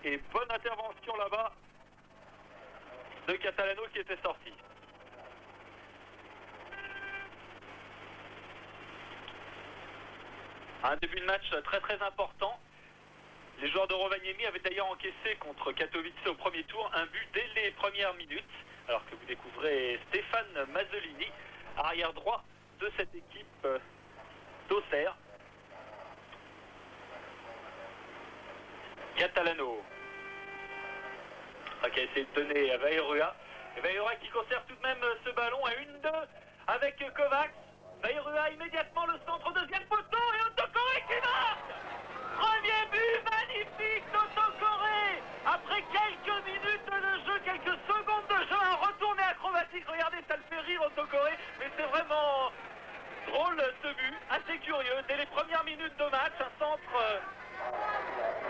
et bonne intervention là-bas de Catalano qui était sorti. Un début de match très très important. Les joueurs de Rovaniemi avaient d'ailleurs encaissé contre Katowice au premier tour un but dès les premières minutes, alors que vous découvrez Stéphane Mazzolini, arrière droit de cette équipe d'Auxerre. Catalano qui a essayé de donner à Vairua. Et Vairua qui conserve tout de même ce ballon à 1-2 avec Kovacs. Vairua immédiatement le centre, deuxième poteau et Autocoré qui marque. Premier but magnifique d'Autocoré. Après quelques minutes de jeu, quelques secondes de jeu, un retourné acrobatique. Regardez, ça le fait rire Autocoré, mais c'est vraiment drôle ce but, assez curieux. Dès les premières minutes de match, un centre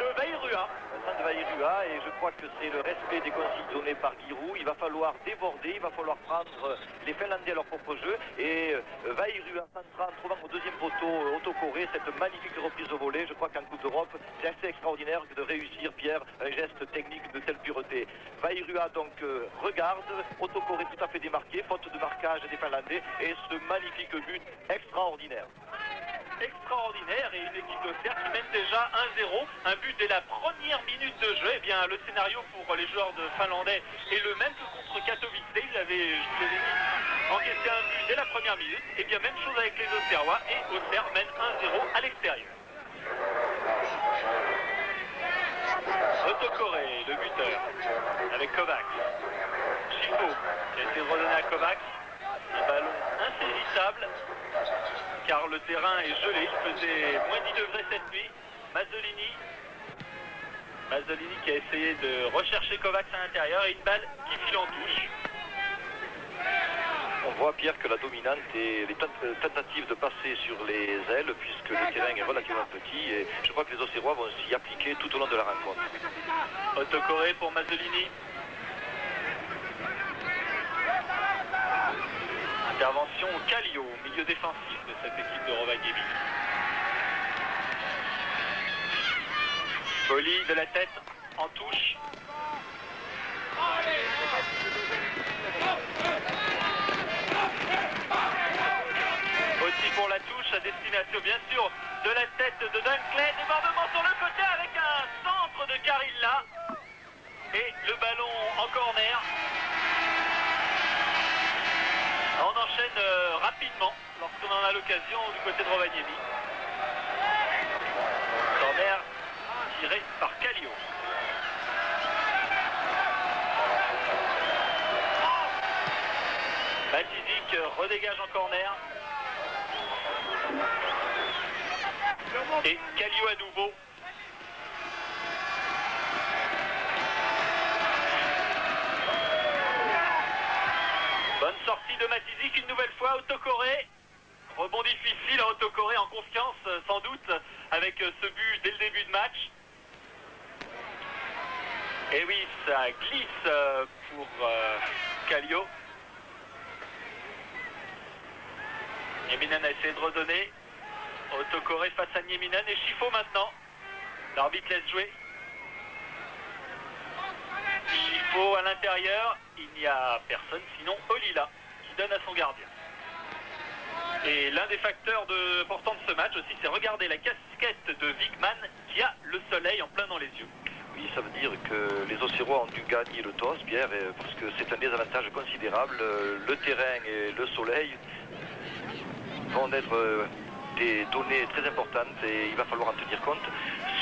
de Vairua. Le centre de Vairua, et je crois que c'est le respect des consignes données par Giroud. Il va falloir déborder, il va falloir prendre les Finlandais à leur propre jeu. Et Vairua centrant, trouvant au deuxième poteau Autocoré, cette magnifique reprise au volet. Je crois qu'en Coupe d'Europe, c'est assez extraordinaire de réussir, Pierre, un geste technique de telle pureté. Vairua donc regarde, Autocoré tout à fait démarqué, faute de marquage des Finlandais, et ce magnifique but extraordinaire. Extraordinaire, et une équipe d'Auxerre qui mène déjà 1-0, un but dès la première minute de jeu. Et bien le scénario pour les joueurs de Finlandais est le même que contre Katowice. Ils avaient, je vous l'ai dit, encaissé un but dès la première minute. Et bien même chose avec les Auxerrois, et Auxerre mène 1-0 à l'extérieur. Autocoré, le buteur, avec Kovacs. Chifo qui a été redonné à Kovacs. Un ballon insaisissable, car le terrain est gelé, il faisait moins 10 degrés cette nuit. Mazzolini qui a essayé de rechercher Kovacs à l'intérieur, et une balle qui file en touche. On voit, Pierre, que la dominante est les tentatives de passer sur les ailes, puisque le terrain est relativement petit, et je crois que les Auxerrois vont s'y appliquer tout au long de la rencontre. Autocoré pour Mazzolini. Intervention au Kallio, au milieu défensif de cette équipe de Rovaniemi. Poli de la tête en touche. Aussi pour la touche à destination bien sûr de la tête de Dunkley. Débordement sur le côté avec un centre de Carilla. Et le ballon en corner. On enchaîne rapidement lorsqu'on en a l'occasion du côté de Rovaniemi. Corner tiré par Kallio. Batizic redégage en corner. Et Kallio à nouveau. Bonne sortie de Matizic une nouvelle fois, Autocoré. Rebond difficile à Autocoré, en confiance sans doute avec ce but dès le début de match. Et oui, ça glisse pour Kallio. Nieminen a essayé de redonner. Autocoré face à Nieminen et Chifo maintenant. L'arbitre laisse jouer. Chifo à l'intérieur, il n'y a personne sinon Olila qui donne à son gardien. Et l'un des facteurs importants de ce match aussi, c'est regarder la casquette de Wickman qui a le soleil en plein dans les yeux. Oui, ça veut dire que les Auxerrois ont dû gagner le toss, Pierre, parce que c'est un désavantage considérable. Le terrain et le soleil vont être des données très importantes et il va falloir en tenir compte.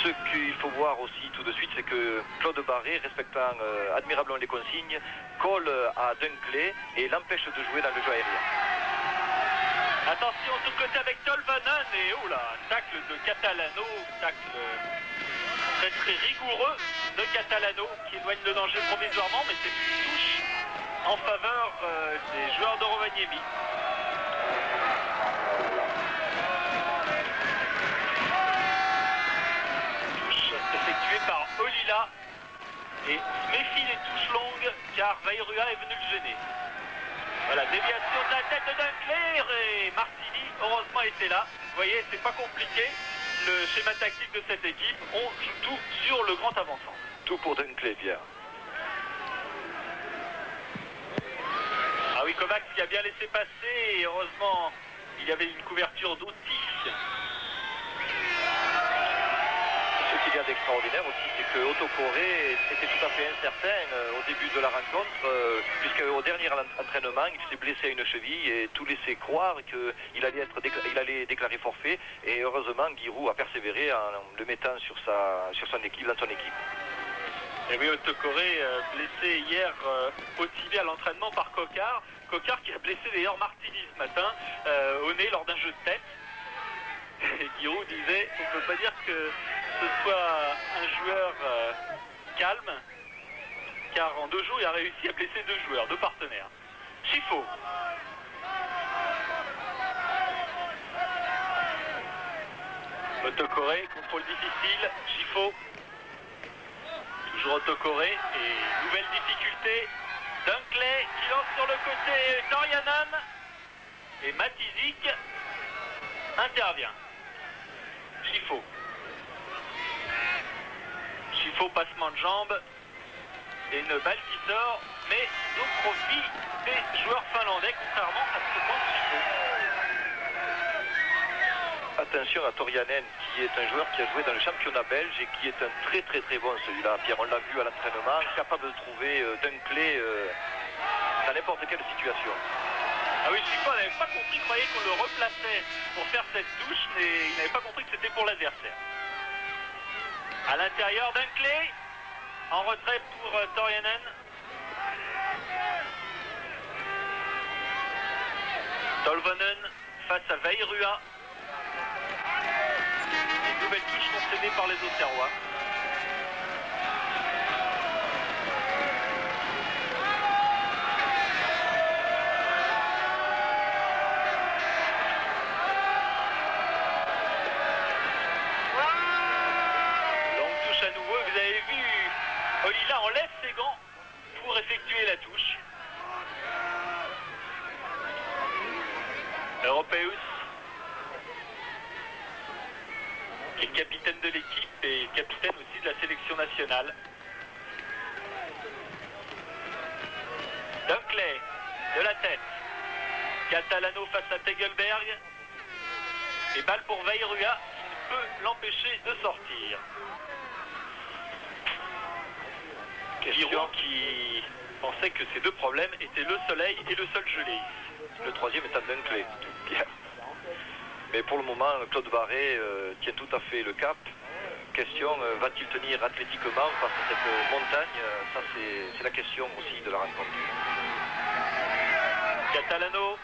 Ce qu'il faut voir aussi tout de suite, c'est que Claude Barré, respectant admirablement les consignes, colle à Dunkley et l'empêche de jouer dans le jeu aérien. Attention, tout côté avec Tolvanen et oh là, tacle de Catalano, tacle très très rigoureux de Catalano qui éloigne le danger provisoirement, mais c'est une touche en faveur des joueurs de Rovaniemi. Touche effectuée par Olila et se méfie des touches longues car Vairua est venu le gêner. Voilà, déviation de la tête de Dunkley et Martini, heureusement, était là. Vous voyez, c'est pas compliqué. Le schéma tactique de cette équipe, on joue tout sur le grand avançant. tout pour Dunkley, Pierre. Ah oui, Kovacs qui a bien laissé passer, et heureusement, il y avait une couverture d'Auti. Ce qu'il y a d'extraordinaire aussi, c'est que Otto Corré était tout à fait incertain au début de la rencontre, puisqu'au dernier entraînement, il s'est blessé à une cheville et tout laissait croire qu'il allait déclarer forfait. Et heureusement, Giroud a persévéré en le mettant dans son équipe. Et oui, Otto Corré blessé hier au tibia à l'entraînement par Coquard. Coquard qui a blessé d'ailleurs Martini ce matin au nez lors d'un jeu de tête. Et Giroud disait, on ne peut pas dire que ce soit un joueur calme, car en 2 jours il a réussi à blesser 2 joueurs, 2 partenaires. Chifo. Otto Corré, contrôle difficile, Chifo. Toujours Otto Corré et nouvelle difficulté. Dunkley qui lance sur le côté Torianen et Matizik intervient. Chifo, passement de jambe et une balle qui sort, mais au profit des joueurs finlandais, contrairement à ce que pense Chifo. Attention à Torianen, qui est un joueur qui a joué dans le championnat belge et qui est un très bon celui-là. Pierre, on l'a vu à l'entraînement, capable de trouver Dunkley dans n'importe quelle situation. Ah oui, Chifo n'avait pas compris, il croyait qu'on le replaçait pour faire cette touche, mais il n'avait pas compris que c'était pour l'adversaire. À l'intérieur, Dunkley, en retrait pour Torianen. Tolvanen face à Veirua. Une nouvelle touche concédée par les Auxerrois. Olila enlève ses gants pour effectuer la touche. Europeus, qui est le capitaine de l'équipe et capitaine aussi de la sélection nationale. Dunkley, de la tête. Catalano face à Tegelberg. Et balle pour Veirua, qui ne peut l'empêcher de sortir. Giroud qui pensait que ces 2 problèmes étaient le soleil et le sol gelé. Le troisième est à Dunkley, Pierre. Mais pour le moment, Claude Barré tient tout à fait le cap. Question, va-t-il tenir athlétiquement face à cette montagne? Ça, c'est la question aussi de la rencontre. Catalano,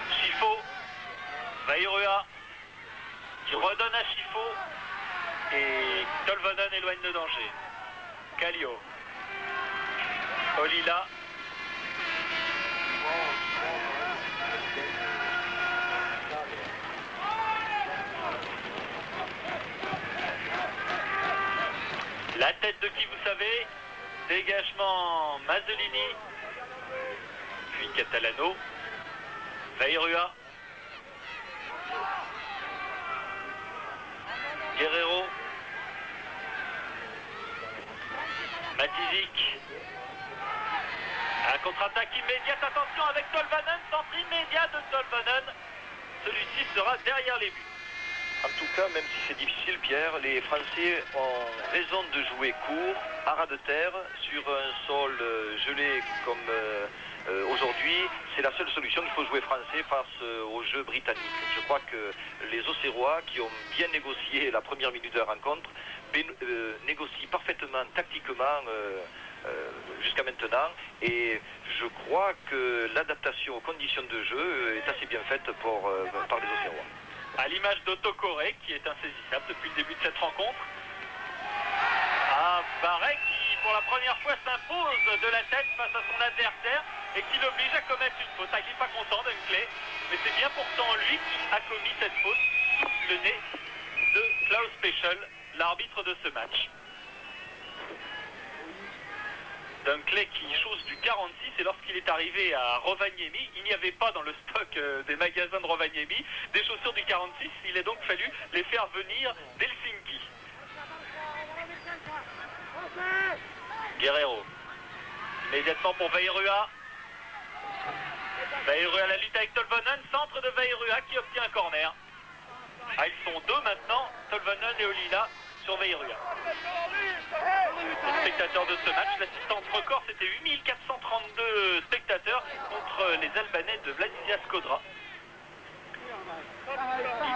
Chifo, Veirua, qui redonne à Chifo, et Tolvanen éloigne le danger. Kallio, Olila, la tête de qui vous savez, dégagement Mazzolini, puis Catalano, Veirua, Guerrero, Matizik, un contre-attaque immédiate, attention avec Tolvanen, centre immédiat de Tolvanen, celui-ci sera derrière les buts. En tout cas, même si c'est difficile, Pierre, les Français ont raison de jouer court, à ras de terre, sur un sol gelé comme aujourd'hui. C'est la seule solution. Il faut jouer français face au jeu britannique. Je crois que les Auxerrois, qui ont bien négocié la première minute de la rencontre, négocient parfaitement, tactiquement, jusqu'à maintenant. Et je crois que l'adaptation aux conditions de jeu est assez bien faite par les Auxerrois. À l'image d'Otto Corré, qui est insaisissable depuis le début de cette rencontre. Barret qui, pour la première fois, s'impose de la tête face à son adversaire et qui l'oblige à commettre une faute. Il n'est pas content, Dunkley, mais c'est bien pourtant lui qui a commis cette faute sous le nez de Klaus Pechel, l'arbitre de ce match. Dunkley qui chose du 46, et lorsqu'il est arrivé à Rovaniemi, il n'y avait pas dans le stock des magasins de Rovaniemi des chaussures du 46, il a donc fallu les faire venir d'Helsinki. Guerrero. Immédiatement pour Veirua. Veirua la lutte avec Tolvanen. Centre de Veirua qui obtient un corner. Ah, ils sont deux maintenant, Tolvanen et Olila sur Veirua. Les spectateurs de ce match, l'assistance record c'était 8432 spectateurs contre les Albanais de Vladimir Skodra.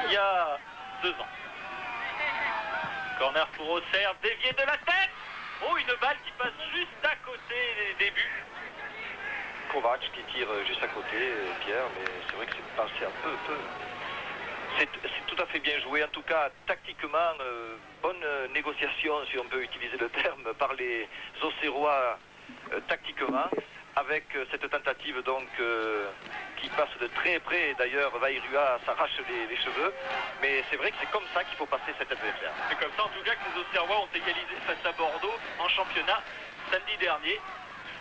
Il y a 2 ans. Corner pour Auxerre, dévié de la tête. Oh, une balle qui passe juste à côté des buts. Kovac qui tire juste à côté, Pierre, mais c'est vrai que c'est passé un peu. C'est tout à fait bien joué, en tout cas tactiquement, bonne négociation si on peut utiliser le terme par les Auxerrois tactiquement, avec cette tentative donc qui passe de très près. D'ailleurs Veirua s'arrache les cheveux, mais c'est vrai que c'est comme ça qu'il faut passer cet adversaire. C'est comme ça en tout cas que les Auxerrois ont égalisé face à Bordeaux en championnat samedi dernier.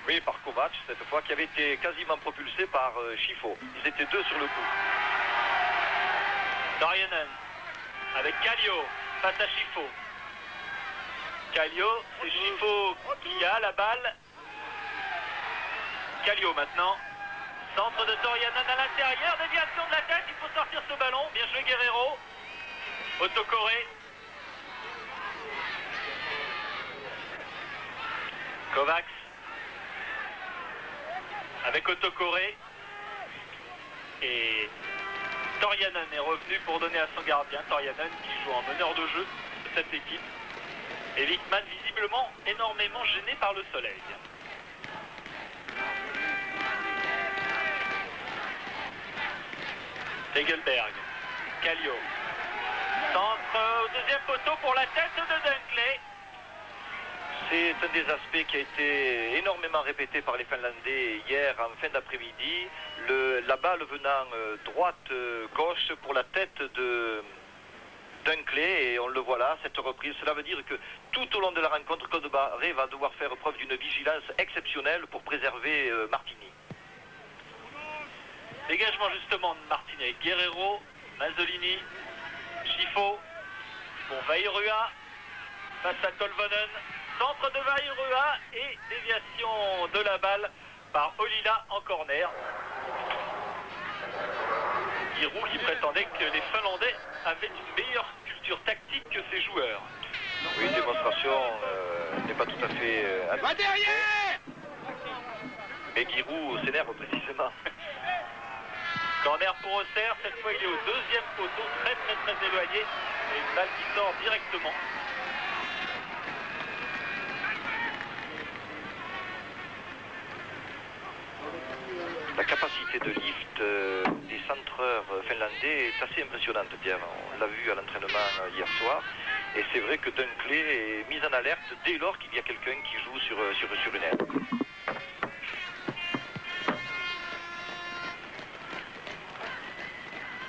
Oui, par Kovac cette fois, qui avait été quasiment propulsé par Chifo. Ils étaient deux sur le coup. Dorianen avec Kallio face à Chifo. Kallio, c'est Chifo qui a la balle. Kallio maintenant. Centre de Dorianen à l'intérieur. Déviation de la tête, il faut sortir ce ballon. Bien joué Guerrero. Autocoré. Kovacs. Avec Autocoré. Et Torianen est revenu pour donner à son gardien. Torianen qui joue en meneur de jeu de cette équipe. Et Wickman visiblement énormément gêné par le soleil. Tegelberg. Kallio. Centre au deuxième poteau pour la tête de Dunkley. C'est un des aspects qui a été énormément répété par les Finlandais hier en fin d'après-midi. La balle venant droite-gauche pour la tête de Dunkley, et on le voit là, cette reprise. Cela veut dire que tout au long de la rencontre, Claude Barré va devoir faire preuve d'une vigilance exceptionnelle pour préserver Martini. Dégagement justement de Martini avec Guerrero, Mazzolini, Chifo pour Veirua face à Tolvanen. Centre de Veirua et déviation de la balle par Olila en corner. Giroud qui prétendait que les Finlandais avaient une meilleure culture tactique que ses joueurs. Oui, une démonstration n'est pas tout à fait... Va derrière! Mais Giroud s'énerve précisément. Corner pour Auxerre, cette fois il est au deuxième poteau, très éloigné. Et une balle qui sort directement. La capacité de lift des centreurs finlandais est assez impressionnante, Pierre. On l'a vu à l'entraînement hier soir. Et c'est vrai que Dunkley est mis en alerte dès lors qu'il y a quelqu'un qui joue sur une aile.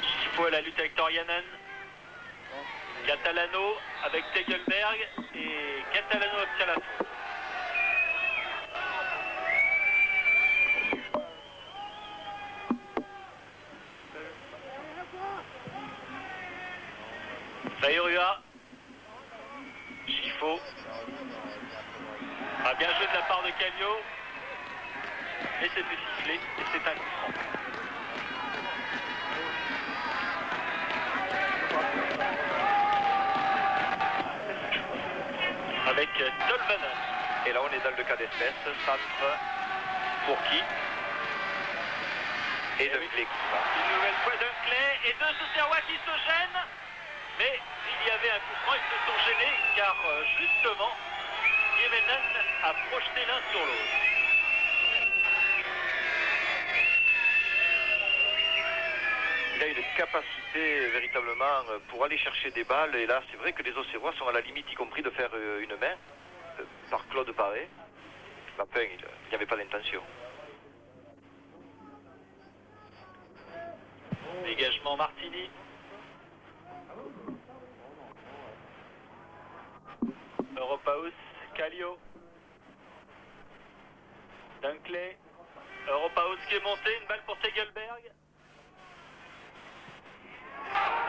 Chifo à la lutte avec Torianen. Catalano avec Tegelberg. Et Catalano obtient la faute. Veirua. Chifo. Ah, bien joué de la part de Kallio. Et c'était sifflé. Et c'est un coup franc. Avec Tolvanen. Et là on est dans le cas d'espèce. Centre pour qui? Et Dunkley qui va. Une nouvelle fois Dunkley et deux Auxerrois qui se gênent. Mais il y avait un coup franc, ils se sont gênés car justement, Yemenen a projeté l'un sur l'autre. Il a une capacité véritablement pour aller chercher des balles. Et là, c'est vrai que les Auxerrois sont à la limite, y compris de faire une main par Claude Barré. Enfin, il n'y avait pas d'intention. Dégagement Martini. Europaus, Kallio. Dunkley. Europaus qui est monté, une balle pour Tegelberg.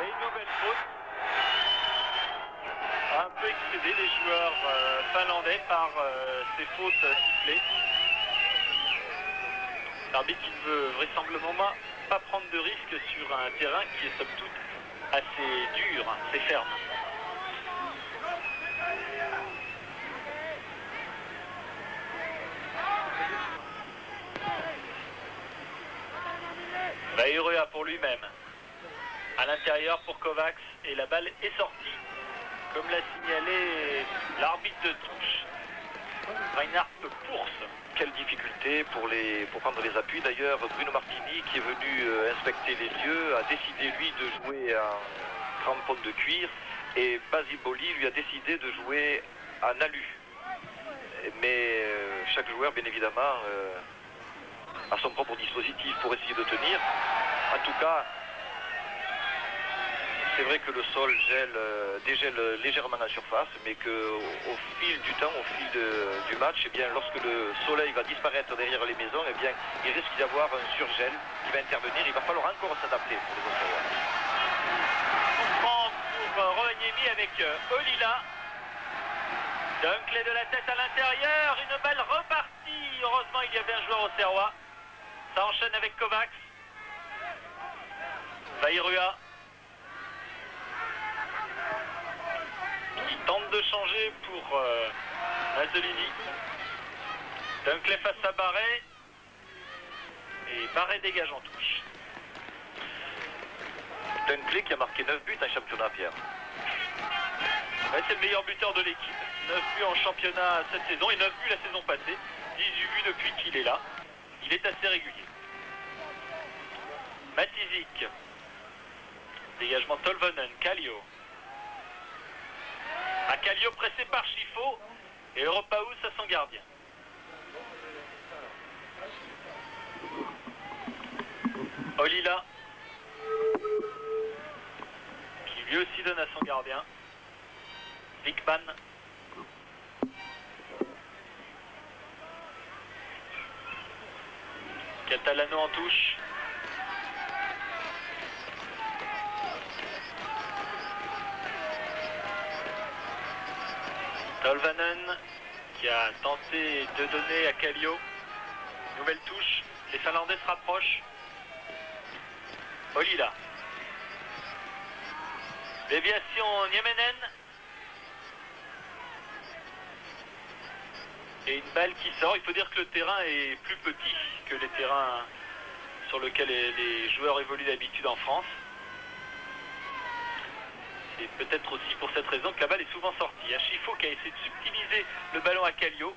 Et une nouvelle faute. Un peu excédé les joueurs finlandais par ces fautes sifflées. L'arbitre qui ne veut vraisemblablement pas prendre de risque sur un terrain qui est somme toute assez dur, assez ferme. Väyryä pour lui-même. À l'intérieur pour Kovacs et la balle est sortie. Comme l'a signalé l'arbitre de touche, Reinhard Pours. Quelle difficulté pour prendre les appuis. D'ailleurs, Bruno Martini, qui est venu inspecter les lieux, a décidé, lui, de jouer en crampon de cuir. Et Basile Boli, lui, a décidé de jouer en alu. Mais chaque joueur, bien évidemment, a son propre dispositif pour essayer de tenir. En tout cas, c'est vrai que le sol dégèle légèrement en surface, mais qu'au fil du temps, au fil du match, eh bien, lorsque le soleil va disparaître derrière les maisons, eh bien, il risque d'y avoir un surgel qui va intervenir. Il va falloir encore s'adapter pour les Australiens. On prend pour Rovaniemi avec Olila. Dunkley de la tête à l'intérieur, une balle repartie. Heureusement, il y avait un joueur auxerrois. Ça enchaîne avec Kovacs. Väyryä qui tente de changer pour Mazzolini. Dunkley face à Barret. Et Barret dégage en touche. Dunkley qui a marqué 9 buts en championnat, Pierre. Ouais, c'est le meilleur buteur de l'équipe. 9 buts en championnat cette saison et 9 buts la saison passée. 18 buts depuis qu'il est là. Il est assez régulier. Matizik. Dégagement Tolvanen, Kallio. Kallio pressé par Chifo. Et Europaous à son gardien. Olila. Qui lui aussi donne à son gardien. Wickman. Catalano en touche. Tolvanen qui a tenté de donner à Kallio. Nouvelle touche. Les Finlandais se rapprochent. Olila. Déviation Niemenen. Et une balle qui sort. Il faut dire que le terrain est plus petit que les terrains sur lesquels les joueurs évoluent d'habitude en France. C'est peut-être aussi pour cette raison que la balle est souvent sortie. Chifo qui a essayé de subtiliser le ballon à Kallio.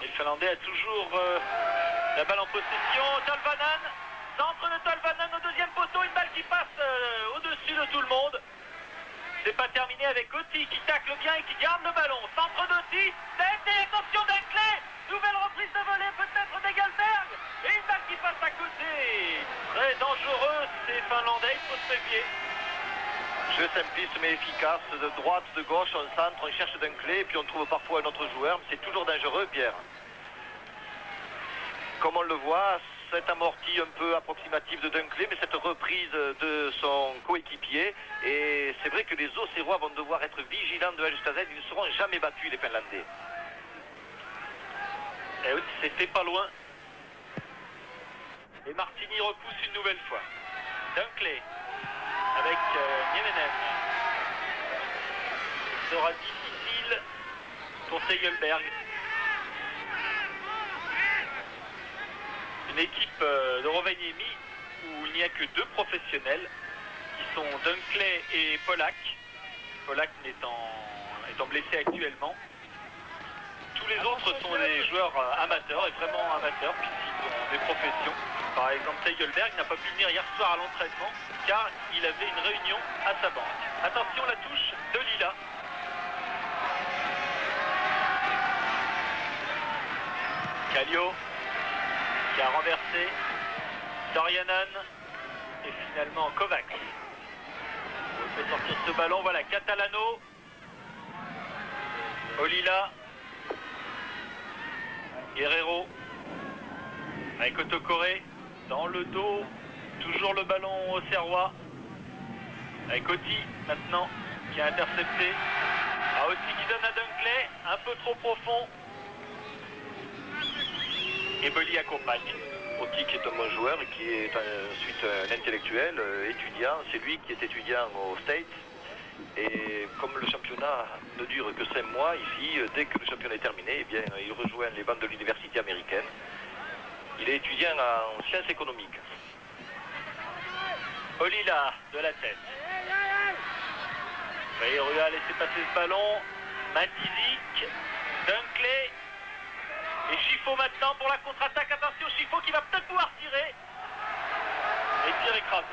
Et le Finlandais a toujours la balle en possession. Tolvanen, centre de Tolvanen au deuxième poteau. Une balle qui passe au-dessus de tout le monde. C'est pas terminé avec Otti qui tacle bien et qui garde le ballon. Centre d'Otti, tête et attention Dunkley. Nouvelle reprise de volée peut-être d'Egelberg. Et une balle qui passe à côté. Très dangereux ces Finlandais, il faut se méfier. Jeu simpliste mais efficace, de droite, de gauche, on centre, on cherche Dunkley, et puis on trouve parfois un autre joueur, mais c'est toujours dangereux, Pierre. Comme on le voit, cet amorti un peu approximatif de Dunkley, mais cette reprise de son coéquipier, et c'est vrai que les Auxerrois vont devoir être vigilants de A jusqu'à Z, ils ne seront jamais battus, les Finlandais. Et oui, c'était pas loin. Et Martini repousse une nouvelle fois. Dunkley avec Niemenen. Ce sera difficile pour Segelberg. Une équipe de Rovaniemi où il n'y a que 2 professionnels qui sont Dunkley et Polak. Polak étant blessé actuellement. Tous les autres sont des joueurs amateurs, et vraiment amateurs, puisqu'ils ont des professions. Par exemple, Segelberg n'a pas pu venir hier soir à l'entraînement car il avait une réunion à sa banque. Attention, la touche de Lila. Kallio qui a renversé. Dorianen et finalement Kovacs. On peut sortir ce ballon, voilà, Catalano. Olila. Guerrero. Avec Otokoré dans le dos. Toujours le ballon au Serrois. Avec Otti maintenant qui a intercepté. Ah, aussi qui donne à Dunkley, un peu trop profond. Et Belly accompagne. Oti qui est un bon joueur et qui est ensuite un intellectuel, étudiant. C'est lui qui est étudiant aux States. Et comme le championnat ne dure que 5 mois, ici, dès que le championnat est terminé, eh bien, il rejoint les bancs de l'université américaine. Il est étudiant en sciences économiques. Olila de la tête. Vairua a laissé passer ce ballon. Matizik, Dunkley. Et Chifo maintenant pour la contre-attaque. Attention, Chifo qui va peut-être pouvoir tirer. Et tir écrasé.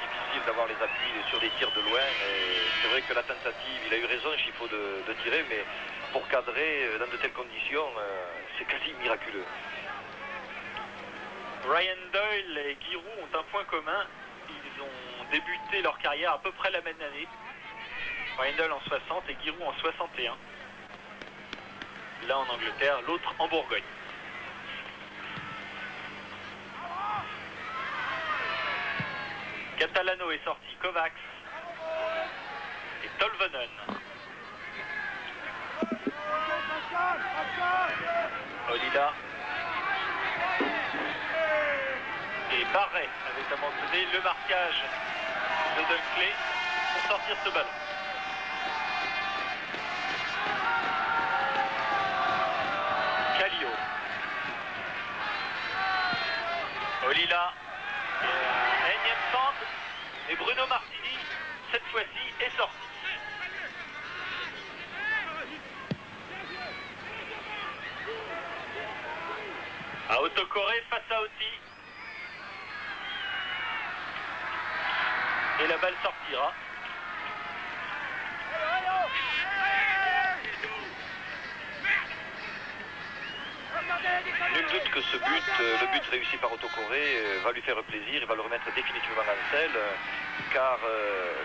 Difficile d'avoir les appuis sur des tirs de loin. Et c'est vrai que la tentative, il a eu raison, Chifo, de tirer, mais pour cadrer dans de telles conditions, c'est quasi miraculeux. Ryan Doyle et Giroud ont un point commun. Ils ont débuté leur carrière à peu près la même année. Ryan Doyle en 60 et Giroud en 61. L'un en Angleterre, l'autre en Bourgogne. Catalano est sorti, Kovacs et Tolvanen. Olila et Barret avait abandonné le marquage de Dunkley pour sortir ce ballon. Kallio. Olila. Un énième centre. Et Bruno Martini, cette fois-ci, est sorti. À Autocoré face à Oti. Et la balle sortira. Nul doute que ce but, le but réussi par Autocoré, va lui faire plaisir, il va le remettre définitivement en selle, car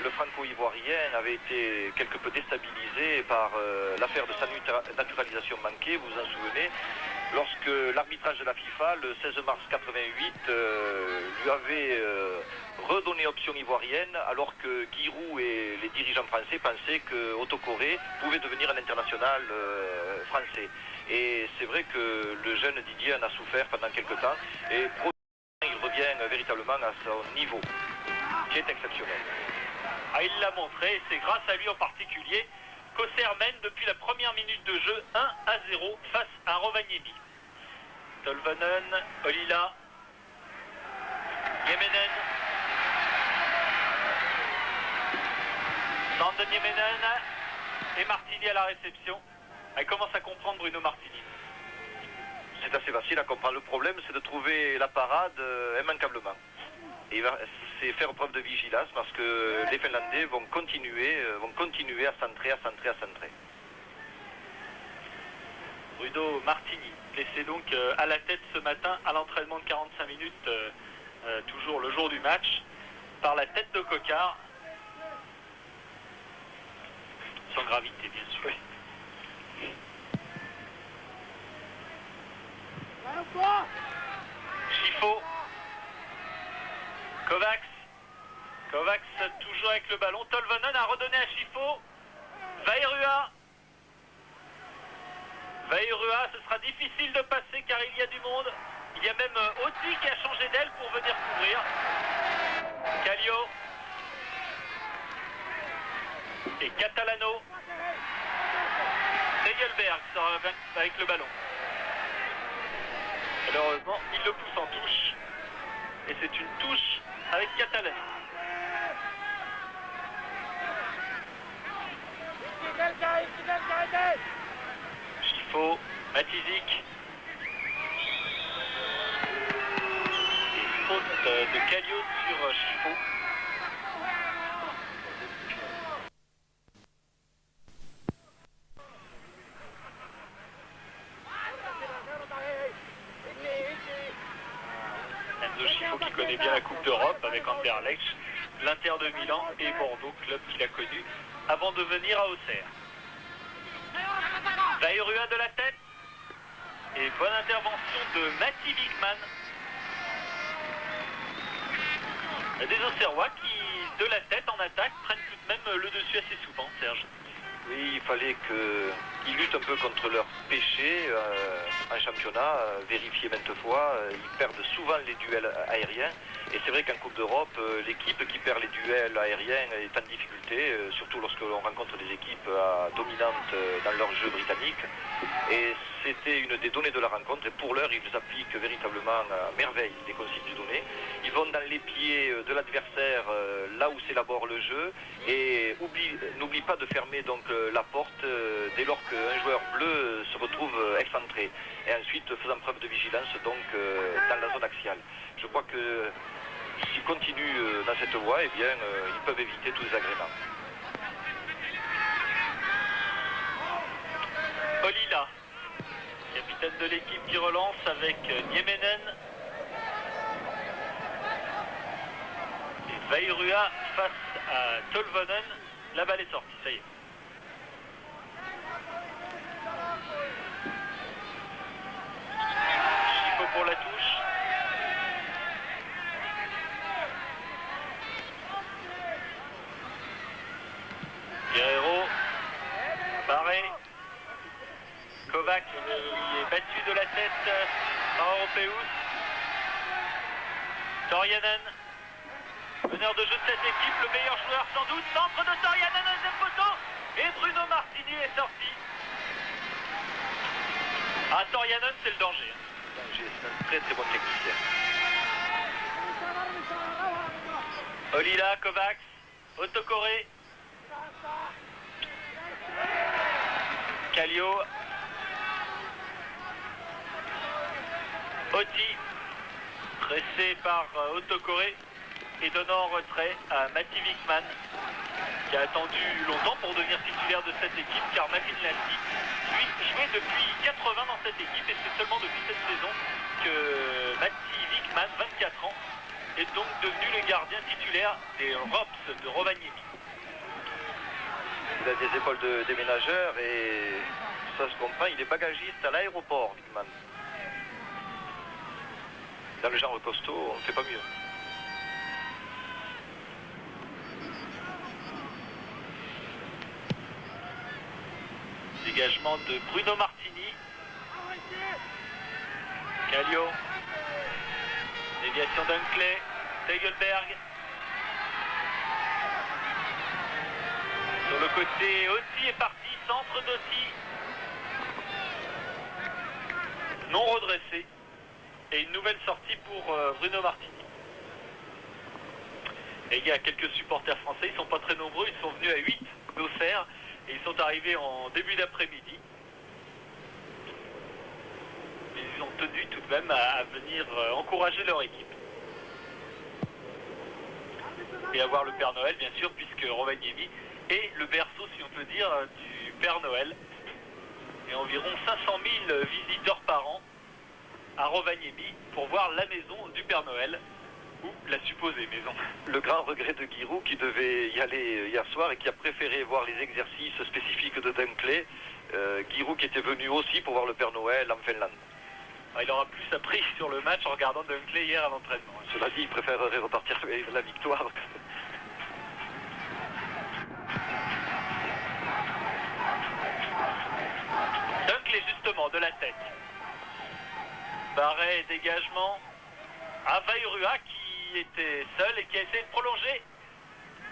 le franco-ivoirien avait été quelque peu déstabilisé par l'affaire de sa naturalisation manquée, vous vous en souvenez, lorsque l'arbitrage de la FIFA, le 16 mars 88, lui avait redonné option ivoirienne, alors que Giroud et les dirigeants français pensaient que Autocoré pouvait devenir un international français. Et c'est vrai que le jeune Didier en a souffert pendant quelques temps et il revient véritablement à son niveau, qui est exceptionnel. Ah, il l'a montré et c'est grâce à lui en particulier qu'Auxerre mène depuis la première minute de jeu 1-0 face à Rovaniemi. Tolvanen, Olila, Yemenen, Sanden Yemenen et Martini à la réception. Elle commence à comprendre Bruno Martini. C'est assez facile à comprendre. Le problème, c'est de trouver la parade immanquablement. Et c'est faire preuve de vigilance parce que les Finlandais vont continuer à centrer. Bruno Martini, blessé donc à la tête ce matin à l'entraînement de 45 minutes, toujours le jour du match, par la tête de Coquard. Sans gravité, bien sûr. Chifo, Kovacs toujours avec le ballon, Tolvanen a redonné à Chifo, Vairua, ce sera difficile de passer car il y a du monde, il y a même Oti qui a changé d'aile pour venir couvrir, Kallio et Catalano, Segelberg sera avec le ballon. Malheureusement, il le pousse en touche. Et c'est une touche avec Catalan. Chifo, Matizik. Et faute de Kallio sur Chifo. Chifo qui connaît bien la Coupe d'Europe avec Anderlecht, l'Inter de Milan et Bordeaux, club qu'il a connu avant de venir à Auxerre. Vairua de la tête et bonne intervention de Matti Wigman. Des Auxerrois qui, de la tête en attaque, prennent tout de même le dessus assez souvent, Serge. Oui, il fallait qu'ils luttent un peu contre leur péché en championnat, vérifié maintes fois. Ils perdent souvent les duels aériens. Et c'est vrai qu'en Coupe d'Europe, l'équipe qui perd les duels aériens est en difficulté, surtout lorsque l'on rencontre des équipes dominantes dans leur jeu britannique. Et c'était une des données de la rencontre. Et pour l'heure, ils appliquent véritablement à merveille les consignes données. Ils vont dans les pieds de l'adversaire, là où s'élabore le jeu. Et n'oublie pas de fermer donc la porte dès lors qu'un joueur bleu se retrouve excentré. Et ensuite faisant preuve de vigilance donc dans la zone axiale. Je crois que s'ils continuent dans cette voie, eh bien ils peuvent éviter tous les agréments. Olila, capitaine de l'équipe qui relance avec Niemenen. Et Väyrua face à Tolvanen. La balle est sortie, ça y est. Chico pour la touche. Guerrero. Barré. Kovac qui est battu de la tête par Europeus. Torianen. Meneur de jeu de cette équipe, le meilleur joueur sans doute. Centre de Torianen, deuxième poteau. Et Bruno Martini est sorti. Ah, Torianen, c'est le danger. C'est un très très bon technicien. Olila, Kovacs, Autocoré. Kallio. Oti. Pressé par Autocoré. Et donnant en retrait à Matti Wickman, qui a attendu longtemps pour devenir titulaire de cette équipe, car Martin Lassi, lui, jouait depuis 80 dans cette équipe, et c'est seulement depuis cette saison que Matti Wickman, 24 ans, est donc devenu le gardien titulaire des Rops de Rovaniemi. Il a des épaules de déménageur et ça se comprend, il est bagagiste à l'aéroport, Wickman. Dans le genre costaud, on ne fait pas mieux. Dégagement de Bruno Martini. Kallio. Déviation d'Unclay. Tegelberg. Sur le côté, Oti est parti. Centre d'Oti. Non redressé. Et une nouvelle sortie pour Bruno Martini. Et il y a quelques supporters français. Ils ne sont pas très nombreux. Ils sont venus à 8 d'Auxerre. Et ils sont arrivés en début d'après-midi. Mais ils ont tenu tout de même à venir encourager leur équipe. Et à voir le Père Noël, bien sûr, puisque Rovaniemi est le berceau, si on peut dire, du Père Noël. Et environ 500 000 visiteurs par an à Rovaniemi pour voir la maison du Père Noël. Ou la supposée maison. Le grand regret de Giroud qui devait y aller hier soir et qui a préféré voir les exercices spécifiques de Dunkley. Giroud qui était venu aussi pour voir le Père Noël en Finlande. Il aura plus appris sur le match en regardant Dunkley hier à l'entraînement. Cela dit, il préférerait repartir avec la victoire. Dunkley justement de la tête. Barret, dégagement à Väyrua qui était seul et qui a essayé de prolonger.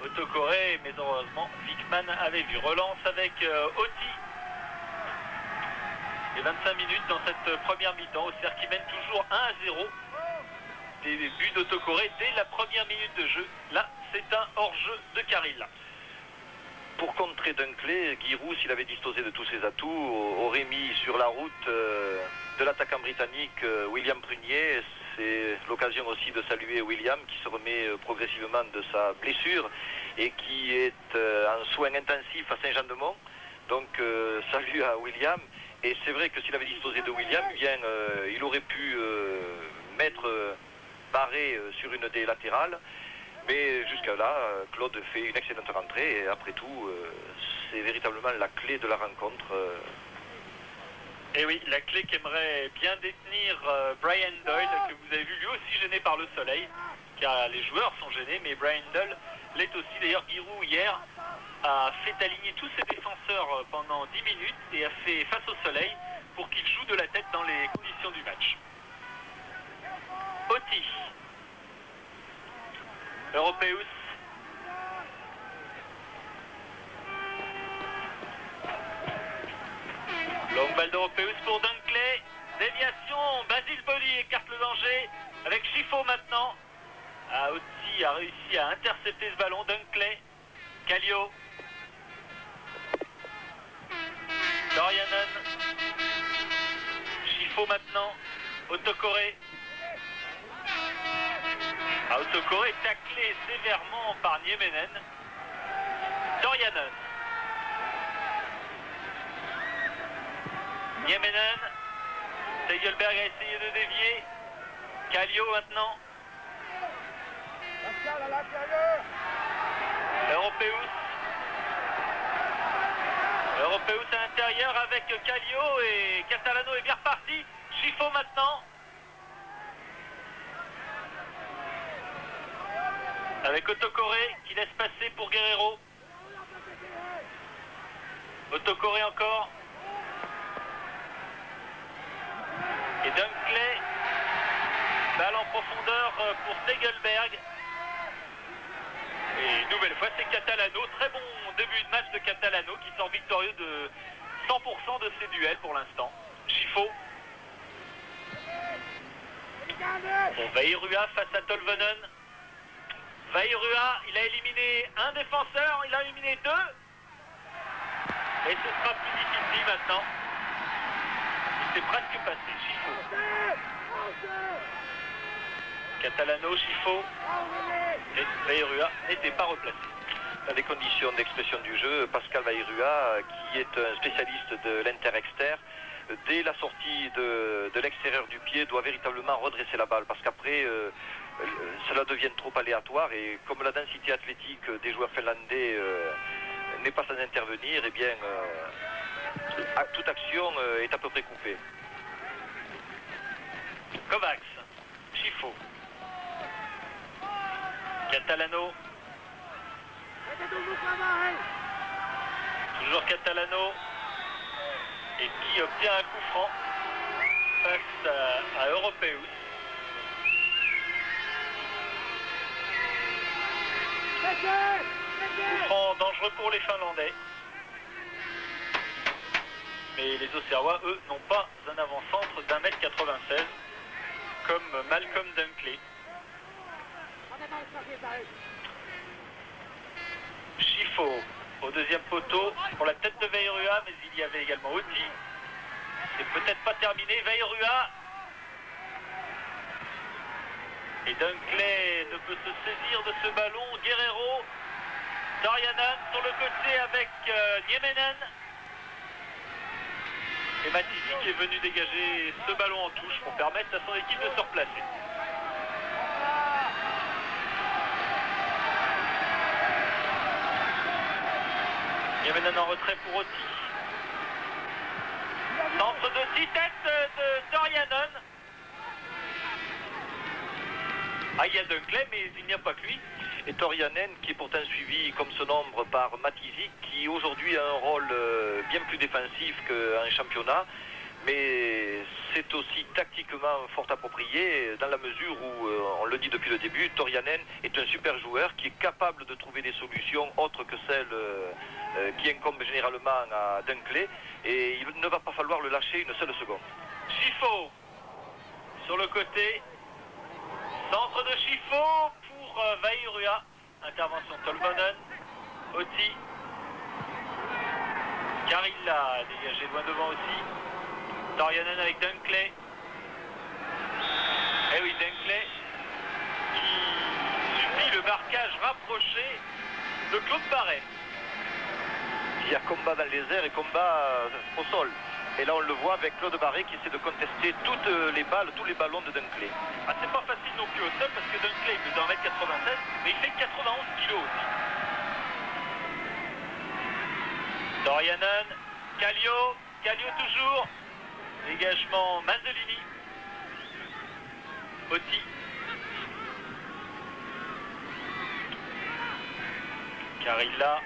Autocoré, mais heureusement Wickman avait vu. Relance avec Oti. Et 25 minutes dans cette première mi-temps. Auxerre qui mène toujours 1-0. Des buts d'Autocoré dès la première minute de jeu. Là, c'est un hors-jeu de Carilla. Pour contrer Dunkley, Giroud, s'il avait disposé de tous ses atouts, aurait mis sur la route de l'attaquant britannique William Prunier. C'est l'occasion aussi de saluer William qui se remet progressivement de sa blessure et qui est en soins intensifs à Saint-Jean-de-Mont. Donc salut à William. Et c'est vrai que s'il avait disposé de William, eh bien, il aurait pu mettre Barré sur une des latérales. Mais jusqu'à là, Claude fait une excellente rentrée et après tout, c'est véritablement la clé de la rencontre. Et oui, la clé qu'aimerait bien détenir Brian Doyle, que vous avez vu lui aussi gêné par le soleil, car les joueurs sont gênés, mais Brian Doyle l'est aussi. D'ailleurs, Giroud hier a fait aligner tous ses défenseurs pendant 10 minutes et a fait face au soleil pour qu'ils jouent de la tête dans les conditions du match. Oti. Europeus. Longue balle d'Europeus pour Dunkley. Déviation, Basile Boli écarte le danger avec Chifo maintenant. Oti a réussi à intercepter ce ballon. Dunkley. Kallio. Dorianen. Chifo maintenant. Otokore. Otokore est taclé sévèrement par Niemenen. Dorianen. Niemenen. Segelberg a essayé de dévier. Kallio maintenant. Europeus. Europeus à l'intérieur avec Kallio et Catalano est bien reparti. Chifo maintenant. Avec Otokore qui laisse passer pour Guerrero. Otokore encore. Et Dunkley. Balle en profondeur pour Segelberg. Et une nouvelle fois, c'est Catalano. Très bon début de match de Catalano qui sort victorieux de 100% de ses duels pour l'instant. Chifo. Pour Vairua face à Tolvanen. Vairua, il a éliminé un défenseur, il a éliminé deux. Et ce sera plus difficile maintenant. Il s'est presque passé. Chifo. Catalano, Chifo. Et Vairua n'était pas replacé. Dans les conditions d'expression du jeu, Pascal Vairua, qui est un spécialiste de l'inter-externe, dès la sortie de l'extérieur du pied, doit véritablement redresser la balle parce qu'après, cela devient trop aléatoire et comme la densité athlétique des joueurs finlandais n'est pas sans intervenir, eh bien, toute action est à peu près coupée. Kovacs, Chifo. Catalano. Toujours Catalano. Et qui obtient un coup franc face à Europeus. Coup franc dangereux pour les Finlandais. Mais les Auxerrois, eux, n'ont pas un avant-centre d'1m96 comme Malcolm Dunkley. Chifo au deuxième poteau pour la tête de Vairua, mais il y avait également Oti. C'est peut-être pas terminé. Vairua. Et Dunkley ne peut se saisir de ce ballon. Guerrero. Dorianen sur le côté avec Niemenen. Et Matisi qui est venu dégager ce ballon en touche pour permettre à son équipe de se replacer. Niemenen en retrait pour Oti. Centre de 6 têtes de Dorianen. Ah, il y a Dunkley, mais il n'y a pas que lui. Et Torianen, qui est pourtant suivi comme son ombre par Matisi, qui aujourd'hui a un rôle bien plus défensif qu'un championnat, mais c'est aussi tactiquement fort approprié dans la mesure où, on le dit depuis le début, Torianen est un super joueur qui est capable de trouver des solutions autres que celles qui incombent généralement à Dunkley, et il ne va pas falloir le lâcher une seule seconde. Chifo sur le côté. Centre de Chifo pour Vairua. Intervention Tolvanen. Oti. Karilla dégagé loin devant aussi. Dorianen avec Dunkley. Eh oui, Dunkley qui subit le marquage rapproché de Claude Barret. Il y a combat dans les airs et combat au sol. Et là on le voit avec Claude Barret qui essaie de contester toutes les balles, tous les ballons de Dunkley. Ah, c'est pas facile non plus au sol parce que Dunkley il mesure 1m96 mais il fait 91 kg aussi. Dorianen, Kallio toujours. Dégagement Mazzolini. Oti. Karilla.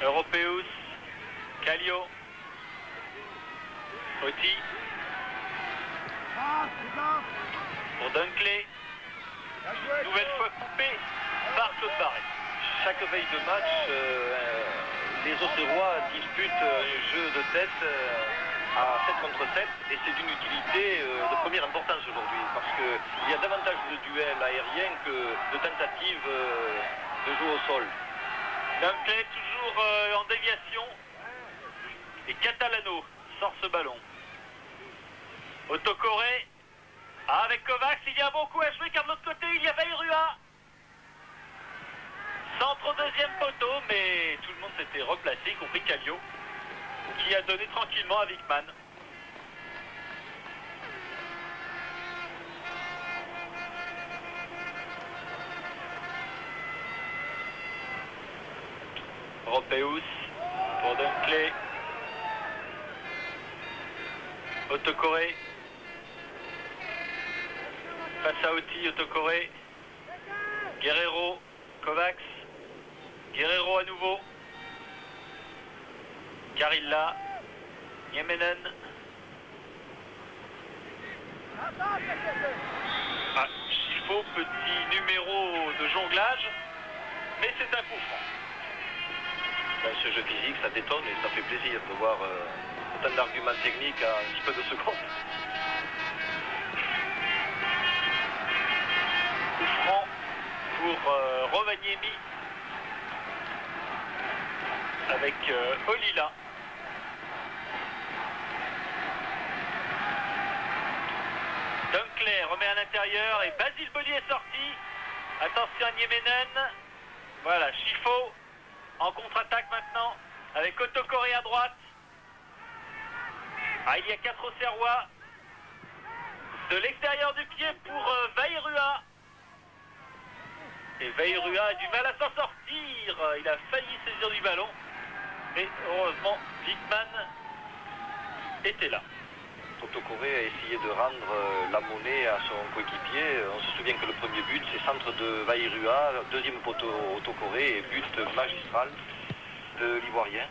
Europeus, Kallio, Oti, pour Dunkley, nouvelle fois coupé par Claude Barret. Chaque veille de match, les Auxerrois disputent un jeu de tête à 7 contre 7 et c'est d'une utilité de première importance aujourd'hui parce qu'il y a davantage de duels aériens que de tentatives de jouer au sol. Dunkley toujours en déviation et Catalano sort ce ballon. Autocoré avec Kovacs, il y a beaucoup à jouer car de l'autre côté il y a Vairua. Centre au deuxième poteau, mais tout le monde s'était replacé, y compris Kallio, qui a donné tranquillement à Wickman. Europeus pour Dunkley. Autocoré. Face à Oti, Autocoré. Guerrero, Kovacs. Guerrero à nouveau. Carilla. Niemenen. Chifo, petit numéro de jonglage, mais c'est un coup franc. Ben, ce jeu physique, ça détonne et ça fait plaisir de voir autant d'arguments techniques à un petit peu de secondes. Coup franc pour Rovaniemi avec Olila. Dunkley remet à l'intérieur et Basile Boli est sorti. Attention à Niemenen. Voilà, Chifo en contre-attaque maintenant avec Autocoré à droite. Il y a 4 Auxerrois. De l'extérieur du pied pour Vairua. Et Vairua a du mal à s'en sortir. Il a failli saisir du ballon. Mais heureusement, Wickman était là. Autocoré a essayé de rendre la monnaie à son coéquipier. On se souvient que le premier but, c'est centre de Vairua, deuxième poteau Autocoré et but magistral de l'Ivoirien.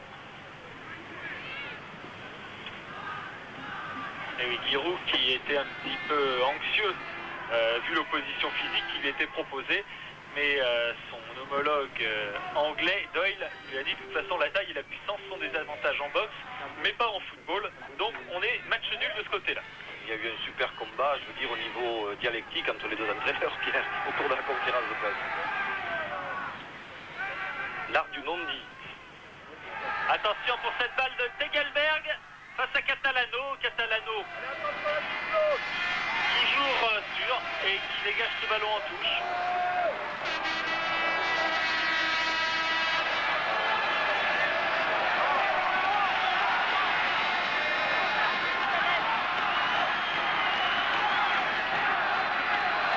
Et oui, Giroud qui était un petit peu anxieux vu l'opposition physique qui lui était proposée. Mais son homologue anglais, Doyle, lui a dit de toute façon la taille et la puissance sont des avantages en boxe, mais pas en football. Donc on est match nul de ce côté-là. Il y a eu un super combat, je veux dire, au niveau dialectique entre les deux entraîneurs, Pierre, au cours de la conférence de presse. L'art du non-dit. Attention pour cette balle de Tegelberg face à Catalano. Catalano toujours sûr et qui dégage ce ballon en touche.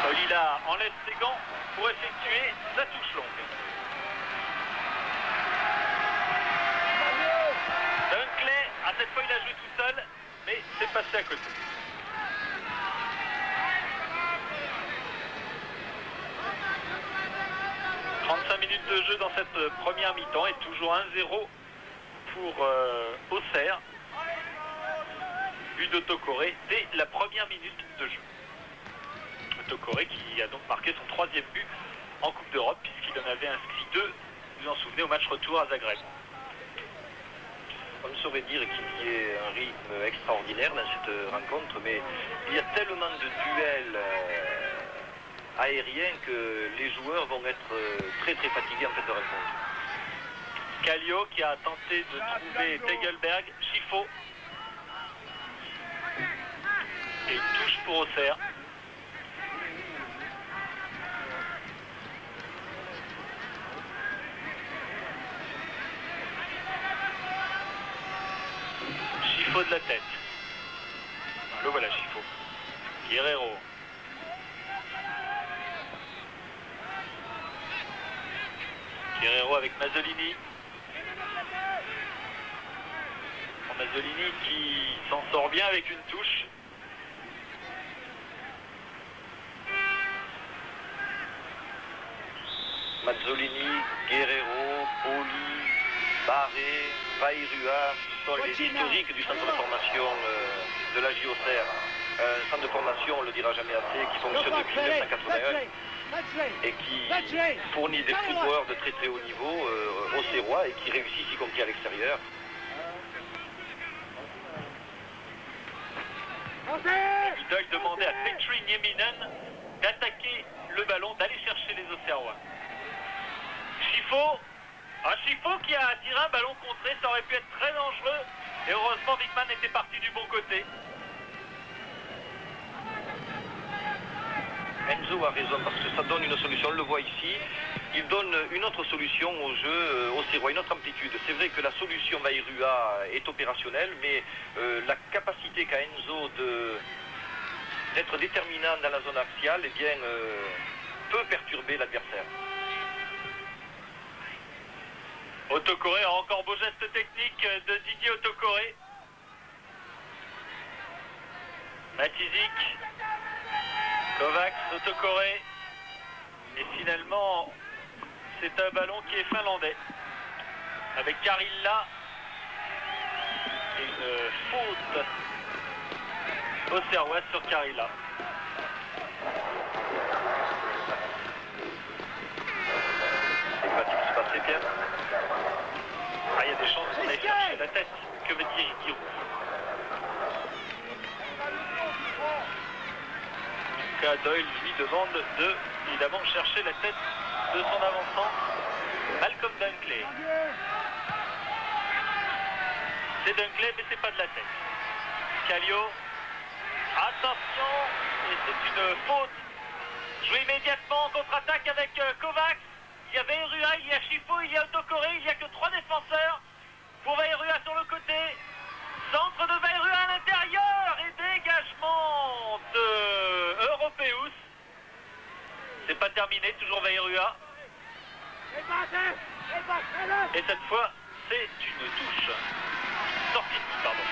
Olila enlève ses gants pour effectuer sa touche longue. Dunkley, à cette fois il a joué tout seul, mais c'est passé à côté. « 35 minutes de jeu dans cette première mi-temps et toujours 1-0 pour Auxerre. But d'Autocoré dès la première minute de jeu. Autocoré qui a donc marqué son 3e but en Coupe d'Europe puisqu'il en avait inscrit 2, vous vous en souvenez, au match retour à Zagreb. On ne saurait dire qu'il y ait un rythme extraordinaire dans cette rencontre, mais il y a tellement de duels aériens que les joueurs vont être très très fatigués en fin de rencontre. Kallio qui a tenté de trouver Tegelberg, Chifo. Et une touche pour Auxerre. Chifo de la tête. Le voilà Chifo. Guerrero. Guerrero avec Mazzolini. Mazzolini qui s'en sort bien avec une touche. Mazzolini, Guerrero, Boli, Barré, Vairua sont les historiques du centre de formation de la JOCR. Un centre de formation, on ne le dira jamais assez, qui fonctionne depuis 1981 et qui fournit des footballeurs de très très haut niveau aux Serrois et qui réussissent y compris à l'extérieur. Idol demandait à Petri Nieminen d'attaquer le ballon, d'aller chercher les Auxerrois. Schifo qui a tiré un ballon contré, ça aurait pu être très dangereux. Et heureusement, Wittmann était parti du bon côté. Enzo a raison parce que ça donne une solution, on le voit ici. Il donne une autre solution au jeu, au Serrois, une autre amplitude. C'est vrai que la solution Vairua est opérationnelle, mais la capacité qu'a Enzo d'être déterminant dans la zone axiale, eh bien, peut perturber l'adversaire. Autocoré a encore beau geste technique de Didier Autocoré. Matizic, Kovacs, Autocoré. Et finalement, c'est un ballon qui est finlandais. Avec Karilla. Et une faute auxerroise sur Karilla. Et va-t-il se passer, Pierre? Ah, il y a des chances qu'on aille chercher la tête. Que veut dire Giroud? Lucas Doyle lui demande de, évidemment, chercher la tête de son avançant, Malcolm Dunkley. C'est Dunkley, mais c'est pas de la tête. Kallio, attention, et c'est une faute. Joué immédiatement en contre-attaque avec Kovacs. Il y a Vairua, il y a Schifo, il y a Autocoré, il n'y a que 3 défenseurs. Pour Vairua sur le côté. Centre de Vairua à l'intérieur et dégagement de Europeus. C'est pas terminé, toujours Vairua. Et cette fois, c'est une touche. Sortie, pardon.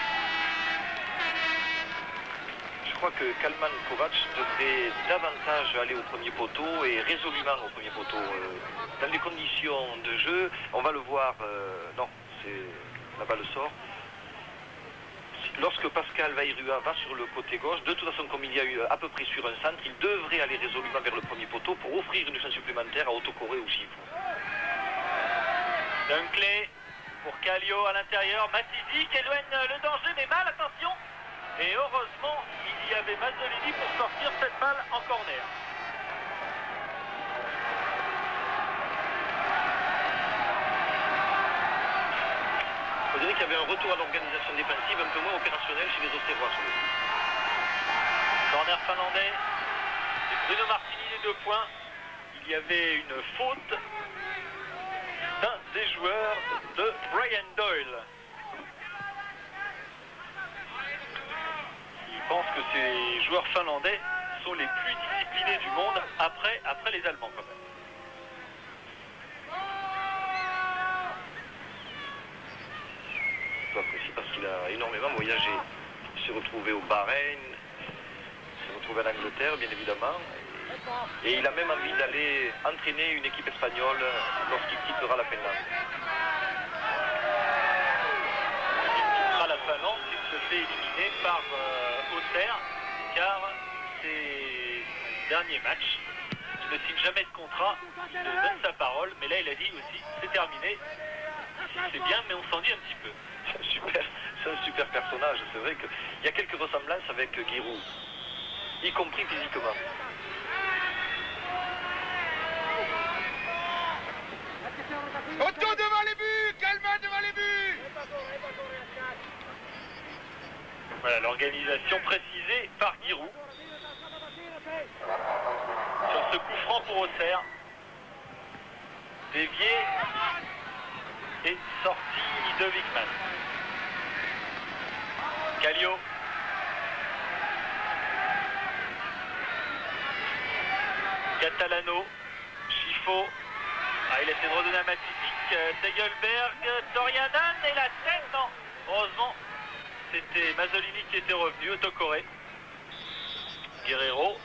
Je crois que Kalman Kovac devrait davantage aller au premier poteau et résolument au premier poteau. Dans les conditions de jeu, on va le voir, non, la balle sort. Lorsque Pascal Vairua va sur le côté gauche, de toute façon, comme il y a eu à peu près sur un centre, il devrait aller résolument vers le premier poteau pour offrir une chance supplémentaire à Autocoré ou Schifo. Dunkley pour Kallio à l'intérieur. Matizic éloigne le danger, mais mal, attention. Et heureusement, il y avait Mazzolini pour sortir cette balle en corner. On dirait qu'il y avait un retour à l'organisation défensive un peu moins opérationnelle chez les Auxerrois sur le coup. Corner finlandais. Et Bruno Martini les 2 points. Il y avait une faute d'un des joueurs de Brian Doyle. Il pense que ces joueurs finlandais sont les plus disciplinés du monde après les Allemands quand même. Apprécié parce qu'il a énormément voyagé. Il s'est retrouvé au Bahreïn, il s'est retrouvé en Angleterre bien évidemment, et il a même envie d'aller entraîner une équipe espagnole lorsqu'il quittera la Finlande. Il quittera la Finlande s'il se fait éliminer par Auxerre, car c'est son dernier match. Il ne signe jamais de contrat, il donne sa parole, mais là il a dit aussi c'est terminé. C'est bien, mais on s'ennuie un petit peu. C'est un super personnage, c'est vrai qu'il y a quelques ressemblances avec Giroud, y compris physiquement. Otto devant les buts, Kalman devant les buts. Voilà l'organisation précisée par Giroud. Sur ce coup franc pour Auxerre. Dévié et sorti de Wittmann. Kallio. Catalano. Schifo. Ah, il essaie de redonner à Matizic. Segelberg. Torianan et la tête. Non. Heureusement, c'était Mazzolini qui était revenu. Autocoré. Guerrero.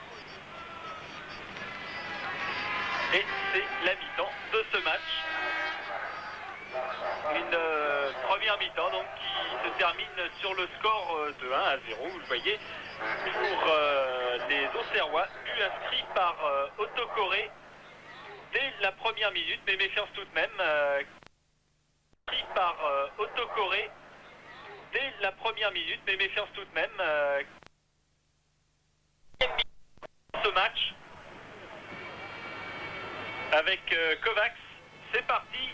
Et c'est la mi-temps de ce match. Une première mi-temps donc qui se termine sur le score de 1-0, vous le voyez, pour les Auxerrois, but inscrit par Autocoré dès la première minute, mais méfiance tout de même, inscrit par Autocoré dès la première minute, mais méfiance tout de même, ce match avec Kovacs. C'est parti,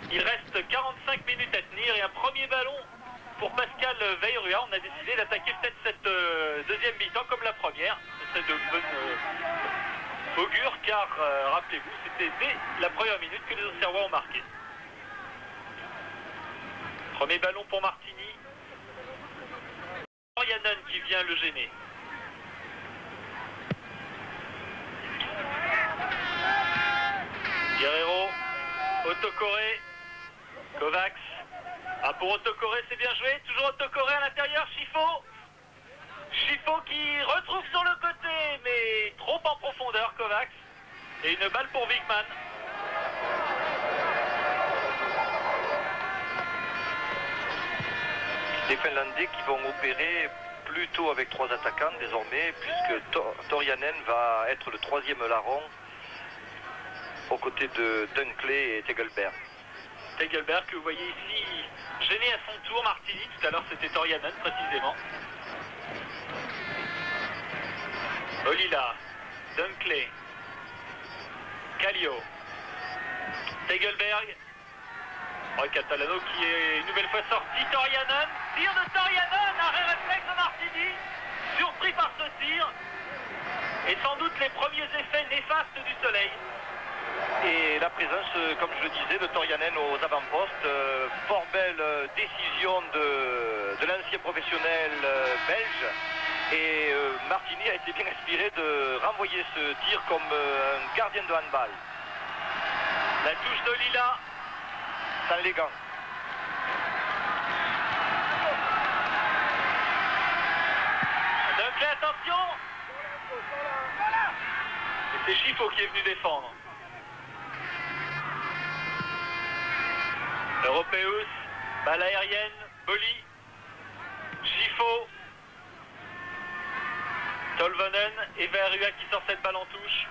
il reste 45 minutes à tenir et un premier ballon pour Pascal Veyrua. On a décidé d'attaquer peut-être cette deuxième mi-temps comme la première. Ce serait de bonne augure car, rappelez-vous, c'était dès la première minute que les Auxerrois ont marqué. Premier ballon pour Martini. Toryanen qui vient le gêner. Guerrero, Autocoré, Kovacs. Ah, pour Autocoré, c'est bien joué. Toujours Autocoré à l'intérieur, Chifo. Chifo qui retrouve sur le côté, mais trop en profondeur, Kovacs. Et une balle pour Wigman. Les Finlandais qui vont opérer plutôt avec 3 attaquants désormais, puisque Toryanen va être le 3e larron aux côtés de Dunkley et Tegelberg. Tegelberg que vous voyez ici gêné à son tour. Martini, tout à l'heure c'était Toryanen précisément. Olila, Dunkley, Kallio, Tegelberg, Catalano qui est une nouvelle fois sorti. Toryanen, tir de Toryanen, arrêt réflexe de Martini, surpris par ce tir et sans doute les premiers effets néfastes du soleil. Et la présence, comme je le disais, de Toryanen aux avant-postes. Fort belle décision de l'ancien professionnel belge. Et Martini a été bien inspiré de renvoyer ce tir comme un gardien de handball. La touche de Lila. Sans les gants. Dunkley, attention. Et c'est Chifo qui est venu défendre. Européus, balle aérienne, Boli, Chifo, Tolvanen et Veyrua qui sort cette balle en touche.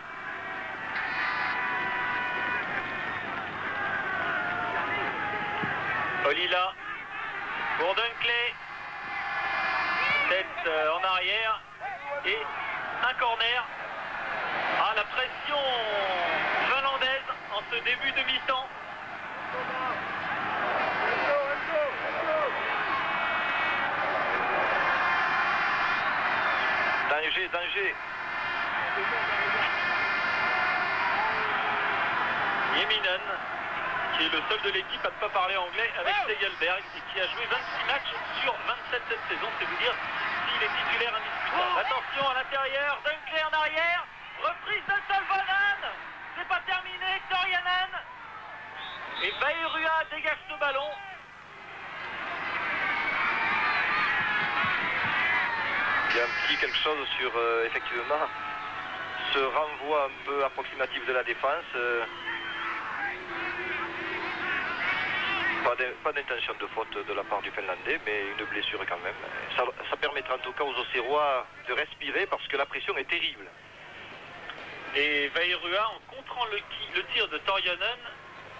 Olila pour Dunkley, tête en arrière et un corner. Ah, la pression finlandaise en ce début de mi-temps. Danger, danger. Nieminen, qui est le seul de l'équipe à ne pas parler anglais avec Tegelberg et qui a joué 26 matchs sur 27 cette saison, c'est vous dire s'il est titulaire indiscutable. Attention à l'intérieur, Dunkley en arrière, reprise de Tolvanen, c'est pas terminé, Toryanen et Veyrua dégage ce ballon. Il y a un petit quelque chose sur, effectivement, ce renvoi un peu approximatif de la défense. Pas d'intention de faute de la part du Finlandais, mais une blessure quand même. Ça permettra en tout cas aux Auxerrois de respirer parce que la pression est terrible. Et Veyrua, en contrant le tir de Toryanen,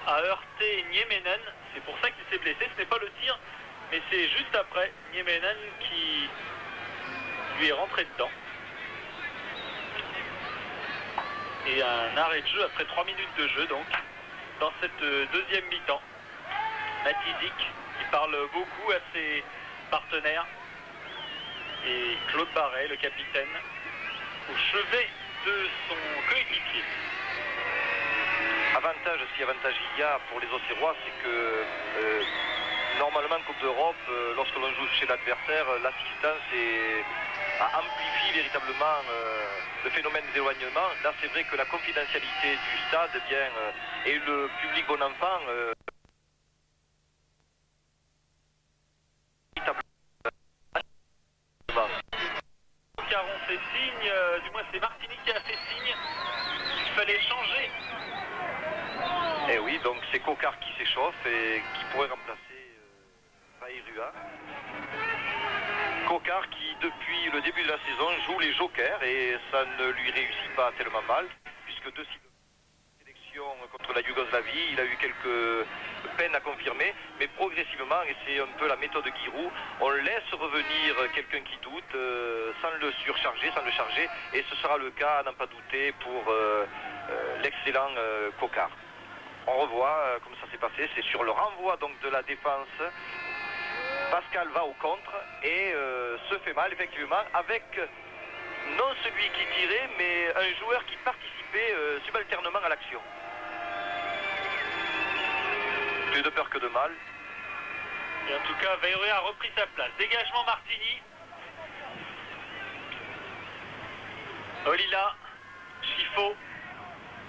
a heurté Nieminen. C'est pour ça qu'il s'est blessé. Ce n'est pas le tir, mais c'est juste après Nieminen qui lui est rentré dedans. Et un arrêt de jeu après 3 minutes de jeu, donc, dans cette deuxième mi-temps. Matizik qui parle beaucoup à ses partenaires. Et Claude Barret, le capitaine, au chevet de son coéquipier. Avantage, si avantage il y a pour les Auxerrois, c'est que normalement, Coupe d'Europe, lorsque l'on joue chez l'adversaire, l'assistance amplifie véritablement le phénomène d'éloignement. Là, c'est vrai que la confidentialité du stade et le public bon enfant Caron fait signe, du moins c'est Martini qui a fait signe, il fallait changer. Et oui, donc c'est Coquart qui s'échauffe et qui pourrait remplacer Vairua. Coquart qui, depuis le début de la saison, joue les jokers et ça ne lui réussit pas tellement mal, puisque deux sélections contre la Yougoslavie, il a eu quelques peines à confirmer, mais progressivement, et c'est un peu la méthode Giroud, on laisse revenir quelqu'un qui doute, sans le surcharger, sans le charger, et ce sera le cas, à n'en pas douter, pour l'excellent Coquart. On revoit comment ça s'est passé, c'est sur le renvoi donc de la défense. Pascal va au contre et se fait mal effectivement avec non celui qui tirait mais un joueur qui participait subalternement à l'action. Plus de peur que de mal. Et en tout cas, Vairua a repris sa place. Dégagement Martini. Olila, Chifo.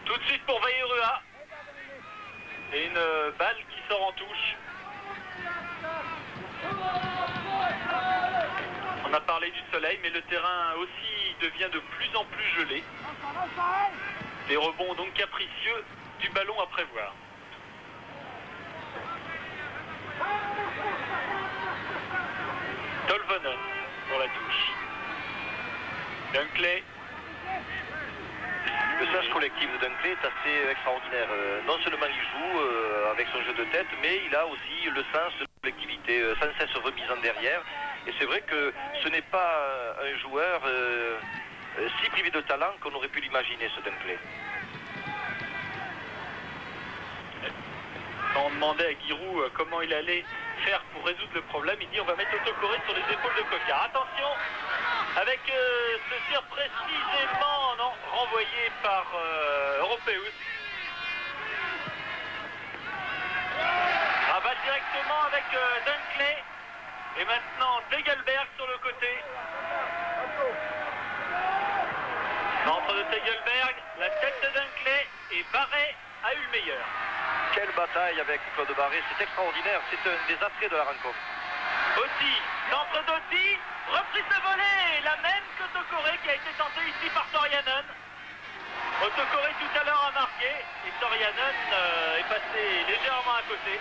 Tout de suite pour Vairua. Et une balle qui sort en touche. On a parlé du soleil, mais le terrain aussi devient de plus en plus gelé. Des rebonds donc capricieux du ballon à prévoir. Tolvanen pour la touche. Dunkley. Le sens collectif de Dunkley est assez extraordinaire. Non seulement il joue avec son jeu de tête, mais il a aussi le sens de collectivité, sans cesse remise en derrière. Et c'est vrai que ce n'est pas un joueur si privé de talent qu'on aurait pu l'imaginer, ce Dunkley. Quand on demandait à Giroud comment il allait faire pour résoudre le problème, il dit on va mettre Autocoré sur les épaules de Coquart. Attention, avec ce tir précisément renvoyé par Europeus. Rabat directement avec Dunkley. Et maintenant Tegelberg sur le côté. Centre de Tegelberg, la tête de Dunkley et Barret a eu le meilleur. Quelle bataille avec Claude Barret, c'est extraordinaire, c'est un des attraits de la rencontre. Oti, centre d'Oti, reprise de volée, la même que Autocoré qui a été tenté ici par Torianen. Autocoré tout à l'heure a marqué et Torianen est passé légèrement à côté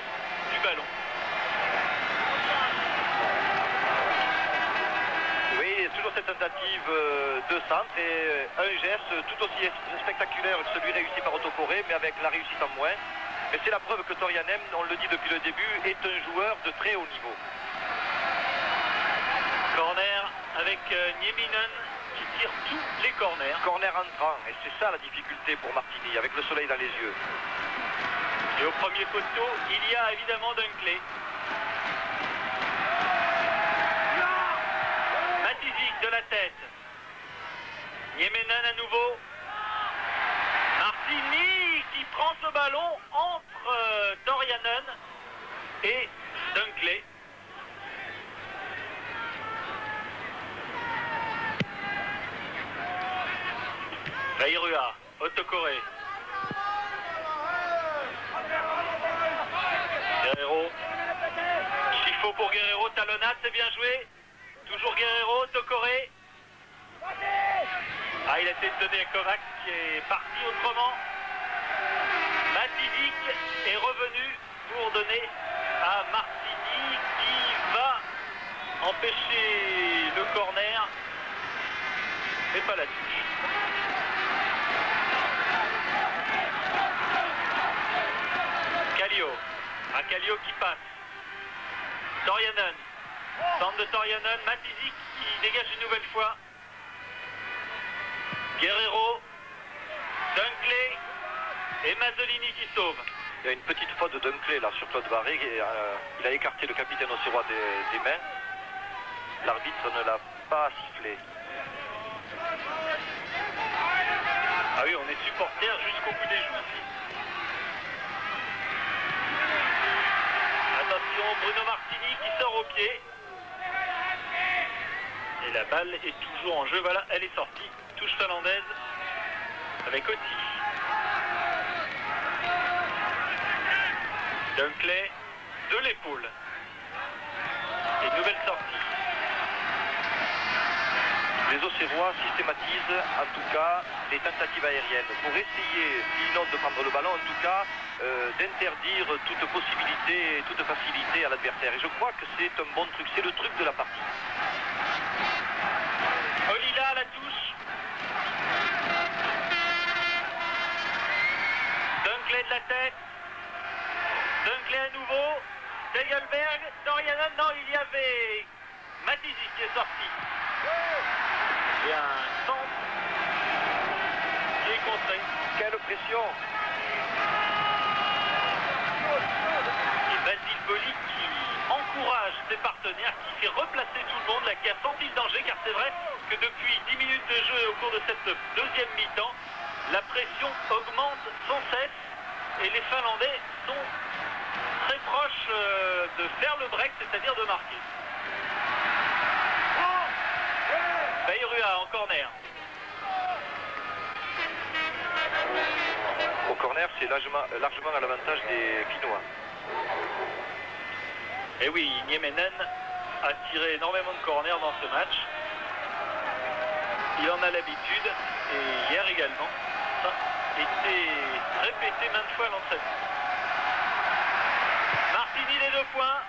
du ballon. Oui, toujours cette tentative de centre et un geste tout aussi spectaculaire que celui réussi par Autocoré, mais avec la réussite en moins. Mais c'est la preuve que Torianen, on le dit depuis le début, est un joueur de très haut niveau. Corner avec Nieminen qui tire tous les corners. Corner entrant, et c'est ça la difficulté pour Martini, avec le soleil dans les yeux. Et au premier poteau, il y a évidemment Dunkley. Matizic de la tête. Nieminen à nouveau. Martini qui prend ce ballon entre Torianen et Dunkley. Vairua, Autocoré. Guerrero. Chifo pour Guerrero, talonnade, c'est bien joué. Toujours Guerrero, Autocoré. Ah, il a été donné à Kovacs qui est parti autrement. Matizic est revenu pour donner à Martini qui va empêcher le corner, mais pas la touche. Kallio. Kallio qui passe. Torianen. Centre de Torianen. Matizic qui dégage une nouvelle fois. Guerrero. Dunkley. Et Mazzolini qui sauve. Il y a une petite faute de Dunkley là sur Claude Barret. Il a écarté le capitaine auxerrois des mains. L'arbitre ne l'a pas sifflé. Ah oui, on est supporter jusqu'au bout des joues ici. Attention, Bruno Martini qui sort au pied. Et la balle est toujours en jeu. Voilà, elle est sortie. Touche finlandaise avec Oti. Dunkley de l'épaule. Et nouvelle sortie. Les Auxerrois systématisent en tout cas les tentatives aériennes pour essayer, sinon de prendre le ballon, en tout cas d'interdire toute possibilité, toute facilité à l'adversaire. Et je crois que c'est un bon truc, c'est le truc de la partie. Olila à la touche. Dunkley de la tête. Dunkley à nouveau. Tegelberg. Dorianen. Non, il y avait Matizis qui est sorti. Et un centre qui est contré. Quelle pression! Et Basile Boli qui encourage ses partenaires, qui fait replacer tout le monde, là, qui a senti le danger, car c'est vrai que depuis 10 minutes de jeu et au cours de cette deuxième mi-temps, la pression augmente sans cesse et les Finlandais sont très proches de faire le break, c'est-à-dire de marquer. Bayrua en corner. Au corner, c'est largement à l'avantage des Finnois. Et oui, Nieminen a tiré énormément de corners dans ce match. Il en a l'habitude, et hier également, ça a été répété maintes fois à l'entraînement. Martini les 2 points.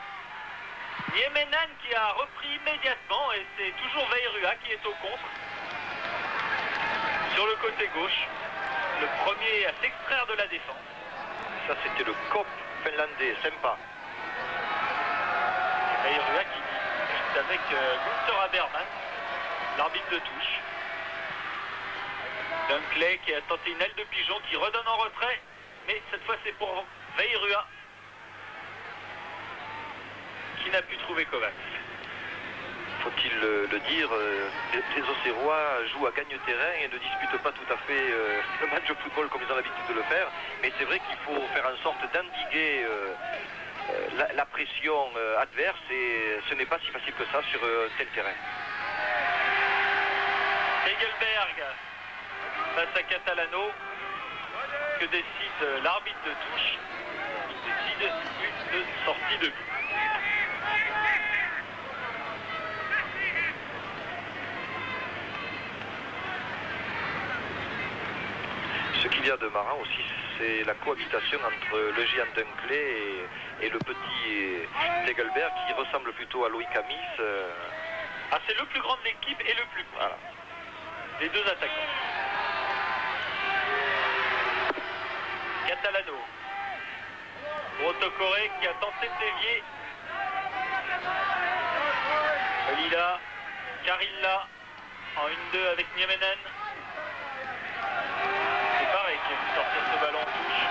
Nieminen qui a repris immédiatement, et c'est toujours Bayrua qui est au contre. Sur le côté gauche, le premier à s'extraire de la défense. Ça, c'était le cop finlandais, sympa. Bayrua qui discute avec Gunther Habermann, l'arbitre de touche. Dunkley qui a tenté une aile de pigeon, qui redonne en retrait, mais cette fois c'est pour Bayrua qui n'a pu trouver Kovacs. Faut-il le dire, les Auxerrois jouent à gagne-terrain et ne disputent pas tout à fait le match de football comme ils ont l'habitude de le faire. Mais c'est vrai qu'il faut faire en sorte d'endiguer la pression adverse, et ce n'est pas si facile que ça sur un tel terrain. Tegelberg face à Catalano. Que décide l'arbitre de touche? Il décide une sortie de but. Ce qu'il y a de marrant aussi, c'est la cohabitation entre le géant Dunkley et le petit Tegelberg, qui ressemble plutôt à Loïc Amis. Ah, c'est le plus grand de l'équipe et le plus petit. Voilà. Les deux attaquants. Catalano. Rotocoré qui a tenté de dévier. Olila. Karilla en 1-2 avec Nieminen. C'est pareil qui a pu sortir ce ballon en touche.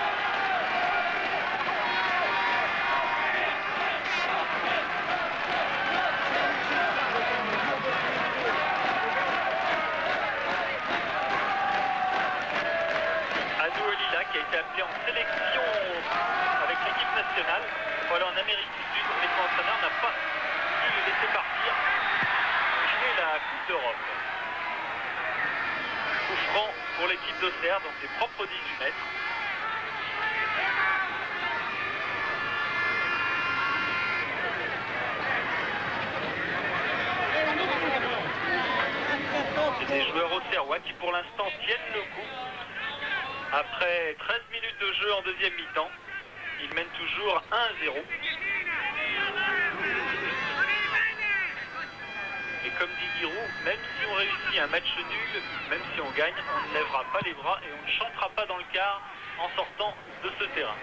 Adou Olila qui a été appelé en sélection avec l'équipe nationale pour aller en Amérique du Sud, mais son entraîneur n'a pas pu le laisser partir jouer la Coupe d'Europe. Coup franc pour l'équipe d'Auxerre dans ses propres 18 mètres. C'est des joueurs auxerrois qui pour l'instant tiennent le coup. Après 13 minutes de jeu en deuxième mi-temps, ils mènent toujours 1-0. Et comme dit Giroud, même si on réussit un match nul, même si on gagne, on ne lèvera pas les bras et on ne chantera pas dans le quart en sortant de ce terrain.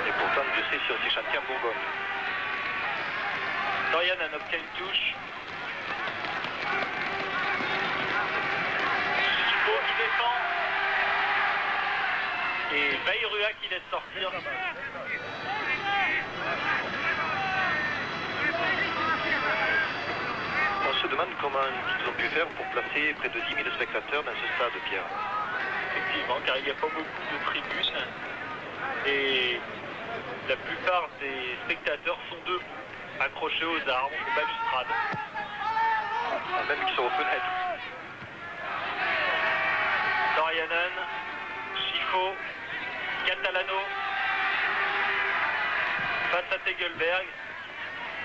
Et pourtant, Dieu sait si on s'est chanté en Bourgogne. Dorian a obtient une touche. Chico qui défend. Et Bayrua qui laisse sortir. On se demande comment ils ont pu faire pour placer près de 10 000 spectateurs dans ce stade, Pierre. Effectivement, car il n'y a pas beaucoup de tribunes. Et la plupart des spectateurs sont debout, accrochés aux arbres, aux balustrades. Même qu'ils sont aux fenêtres. Dorianen, Chifo, Catalano, face à Tegelberg.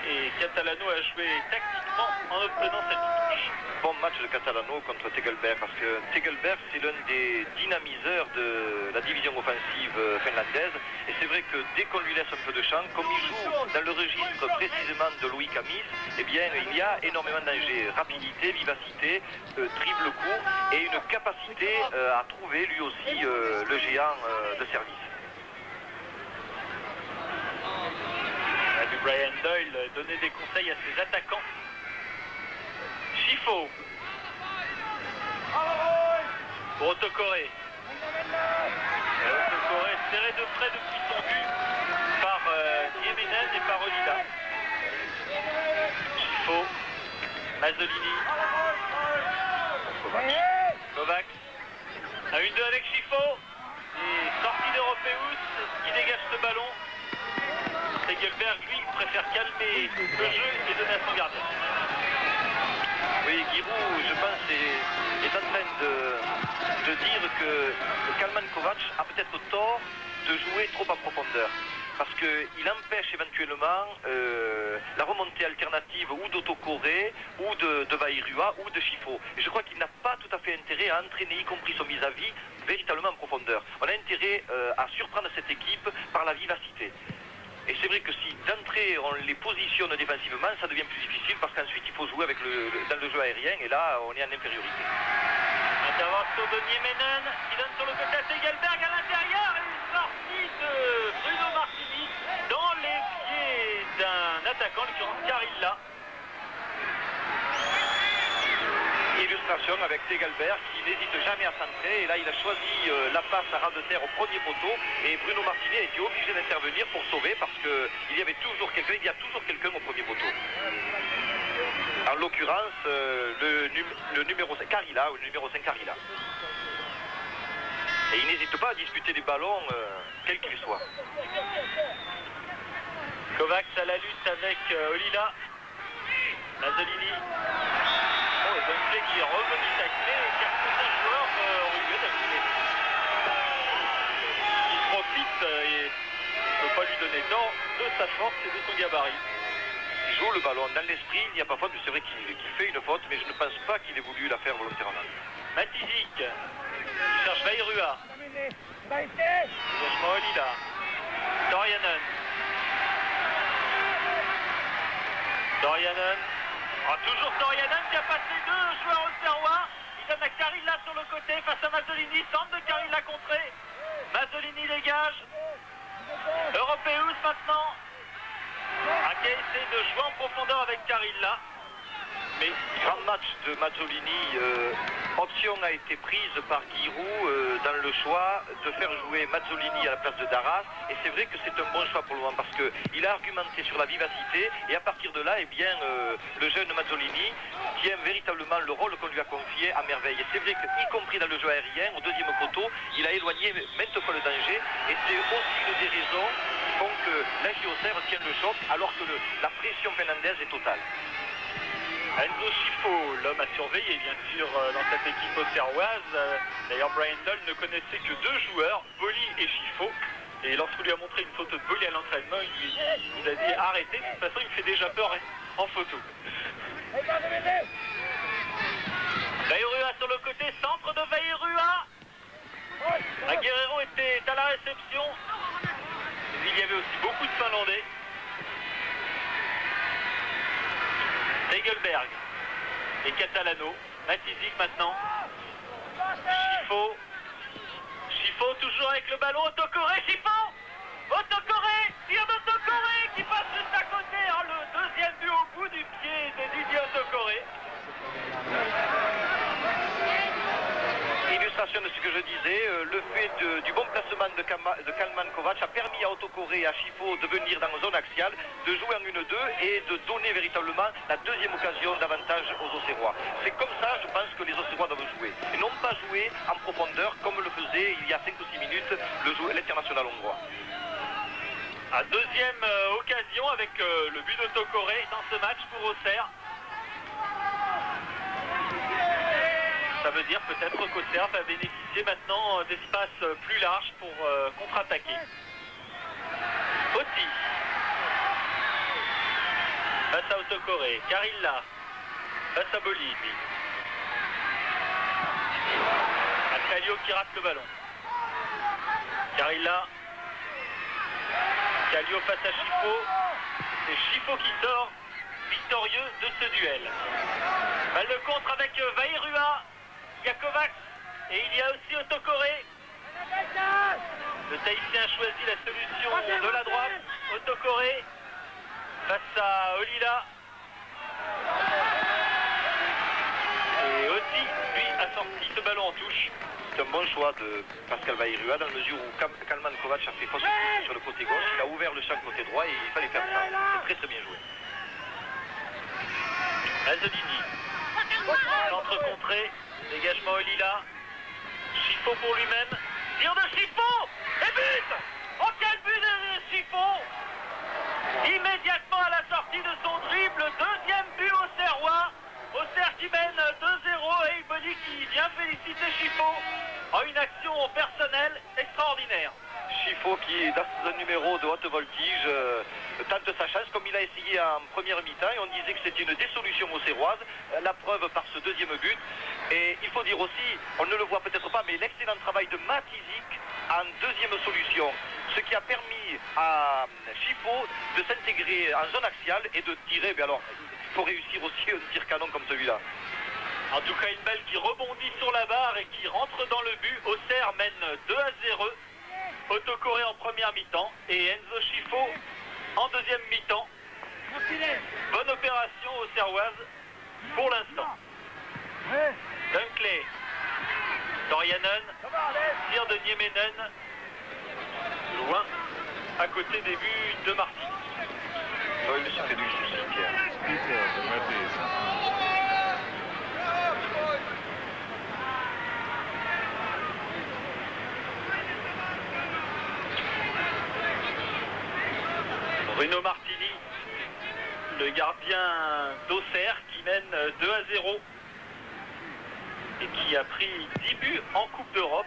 et Catalano a joué tactiquement en obtenant cette touche. Bon match de Catalano contre Tegelberg, parce que Tegelberg c'est l'un des dynamiseurs de la division offensive finlandaise, et c'est vrai que dès qu'on lui laisse un peu de champ, comme il joue dans le registre précisément de Louis Camis, eh bien il y a énormément d'enjeux, rapidité, vivacité, dribble court et une capacité à trouver lui aussi le géant de service. On a vu Brian Doyle donner des conseils à ses attaquants. Chifo pour Otokoré. Otokoré serré de près depuis son but par Nieminen et par Olida. Chifo, Mazzolini, Kovacs. À 1-2 avec Chifo. Et sortie d'Europeus qui dégage ce ballon. Tegelberg, lui, préfère calmer le jeu et donner à son gardien. Oui, Giroud, je pense, est en train de dire que Kalman Kovac a peut-être tort de jouer trop en profondeur. Parce qu'il empêche éventuellement la remontée alternative ou d'Otokoré, ou de Vairua, ou de Chifo. Et je crois qu'il n'a pas tout à fait intérêt à entraîner, y compris son vis-à-vis, véritablement en profondeur. On a intérêt à surprendre cette équipe par la vivacité. Et c'est vrai que si d'entrée on les positionne défensivement, ça devient plus difficile parce qu'ensuite il faut jouer avec dans le jeu aérien et là on est en infériorité. Intervention de Nieminen qui donne sur le côté à Tegelberg à l'intérieur et une sortie de Bruno Martini dans les pieds d'un attaquant, l'occurrence Carilla. Illustration avec Tegelberg qui n'hésite jamais à centrer et là il a choisi la passe à ras de terre au premier poteau et Bruno Martini a été obligé d'intervenir pour sauver parce qu'il y a toujours quelqu'un au premier poteau. En l'occurrence le numéro 5 Carilla, ou le numéro 5 Carilla. Et il n'hésite pas à disputer les ballons quels qu'ils soient. Kovacs à la lutte avec Olila. Mazzolini. Donnelly qui est revenu tacler et qui a poussé un joueur rugueux tacler. Il profite et ne peut pas lui donner tort de sa force et de son gabarit. Il joue le ballon dans l'esprit, il n'y a pas faute, c'est vrai qu'il fait une faute, mais je ne pense pas qu'il ait voulu la faire volontairement. Matizik qui cherche Vairua. Dégagement Olida. Dorianen. Toujours Dorianen qui a passé deux joueurs au serroir. Il donne à Carilla sur le côté face à Mazzolini. Centre de Carilla contré. Mazzolini dégage. Europeus maintenant. Qui essaie de jouer en profondeur avec Carilla. Mais grand match de Mazzolini. Option a été prise par Giroud dans le choix de faire jouer Mazzolini à la place de Darras. Et c'est vrai que c'est un bon choix pour le moment parce qu'il a argumenté sur la vivacité. Et à partir de là, eh bien, le jeune Mazzolini tient véritablement le rôle qu'on lui a confié à merveille. Et c'est vrai qu'y compris dans le jeu aérien, au deuxième poteau, il a éloigné maintes fois le danger. Et c'est aussi une des raisons qui font que la JOCR tient le choc alors que la pression finlandaise est totale. Enzo Chifo, l'homme à surveiller bien sûr dans cette équipe auxerroise. D'ailleurs Brian Doyle ne connaissait que deux joueurs, Bolly et Chifo. Et lorsqu'on lui a montré une photo de Bolly à l'entraînement, il nous a dit arrêtez, de toute façon il me fait déjà peur en photo. Vairua sur le côté, centre de Vairua. Guerrero était à la réception. Mais il y avait aussi beaucoup de Finlandais. Tegelberg et Catalano. Matizik maintenant. Chifo toujours avec le ballon. Otokoré, Chifo. Otokoré, tir d'Otokoré qui passe juste à côté. Oh, le deuxième but au bout du pied de Didier Otokoré. Illustration de ce que je disais, le fait du bon placement de Kalman Kovac a permis à Otokoré et à Chifo de venir dans la zone axiale, de jouer en 1-2 et de donner véritablement la deuxième occasion d'avantage aux Auxerrois. C'est comme ça, je pense, que les Auxerrois doivent jouer. Et non pas jouer en profondeur comme le faisait il y a 5 ou 6 minutes l'international hongrois. À deuxième occasion avec le but d'Otokoré dans ce match pour Auxerre. Ça veut dire peut-être qu'Auxerre va bénéficier maintenant d'espaces plus larges pour contre-attaquer. Oti. face à Autocoré. Carilla face à Boli, lui. À Kallio qui rate le ballon. Carilla. Kallio face à Schifo. C'est Schifo qui sort victorieux de ce duel. Balle de contre avec Vairua. Il y a Kovacs et il y a aussi Autocoré. Le Tahitien choisit la solution de la droite. Autocoré face à Olila. Et Oti, lui, a sorti ce ballon en touche. C'est un bon choix de Pascal Vairua dans la mesure où Kalman Kovac a fait fausse sur le côté gauche. Il a ouvert le champ côté droit et il fallait faire ça. C'est très bien joué. Mazzolini. Centre contré. Dégagement Olila. Schifo pour lui-même. Tir de Schifo. Et but. Oh, quel but de Schifo. Immédiatement à la sortie de son dribble. Deuxième but au Serrois. Auxerre qui mène 2-0 et Iboli qui vient féliciter Schifo en une action personnelle extraordinaire. Schifo qui, dans un numéro de haute voltige, tente sa chance comme il a essayé en première mi-temps et on disait que c'était une dissolution auxerroise, la preuve par ce deuxième but. Et il faut dire aussi, on ne le voit peut-être pas, mais l'excellent travail de Matizik en deuxième solution, ce qui a permis à Schifo de s'intégrer en zone axiale et de tirer, mais alors il faut réussir aussi un tir canon comme celui-là. En tout cas, une balle qui rebondit sur la barre et qui rentre dans le but. Auxerre mène 2-0. Autocoré en première mi-temps et Enzo Schifo en deuxième mi-temps. Bonne opération auxerroise pour l'instant. Dunkley, Dorianen, tir de Niemenen, loin, à côté des buts de Martin. Oui, mais ça fait du souci, Pierre. Bruno Martini, le gardien d'Auxerre qui mène 2-0 et qui a pris 10 buts en Coupe d'Europe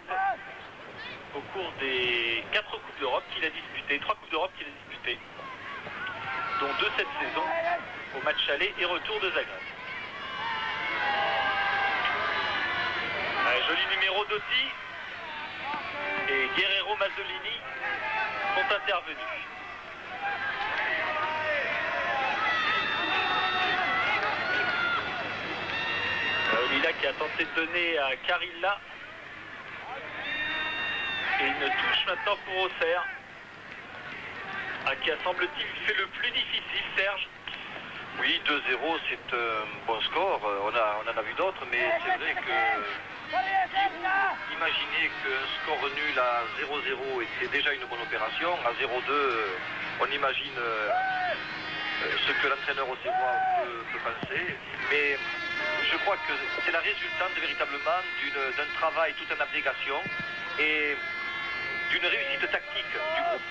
au cours des 4 Coupes d'Europe qu'il a disputées, 3 Coupes d'Europe qu'il a disputées, dont 2 cette saison au match aller et retour de Zagreb. Un joli numéro d'Oti et Guerrero Mazzolini sont intervenus. Olila qui a tenté de donner à Carilla. Et une touche maintenant pour Auxerre. Qui a semble-t-il fait le plus difficile, Serge. Oui, 2-0, c'est un bon score. On en a vu d'autres, mais c'est vrai que imaginer qu'un score nul à 0-0 était déjà une bonne opération. À 0-2, on imagine ce que l'entraîneur auxerrois peut penser. Mais je crois que c'est la résultante véritablement d'un travail tout en abnégation et d'une réussite tactique du groupe.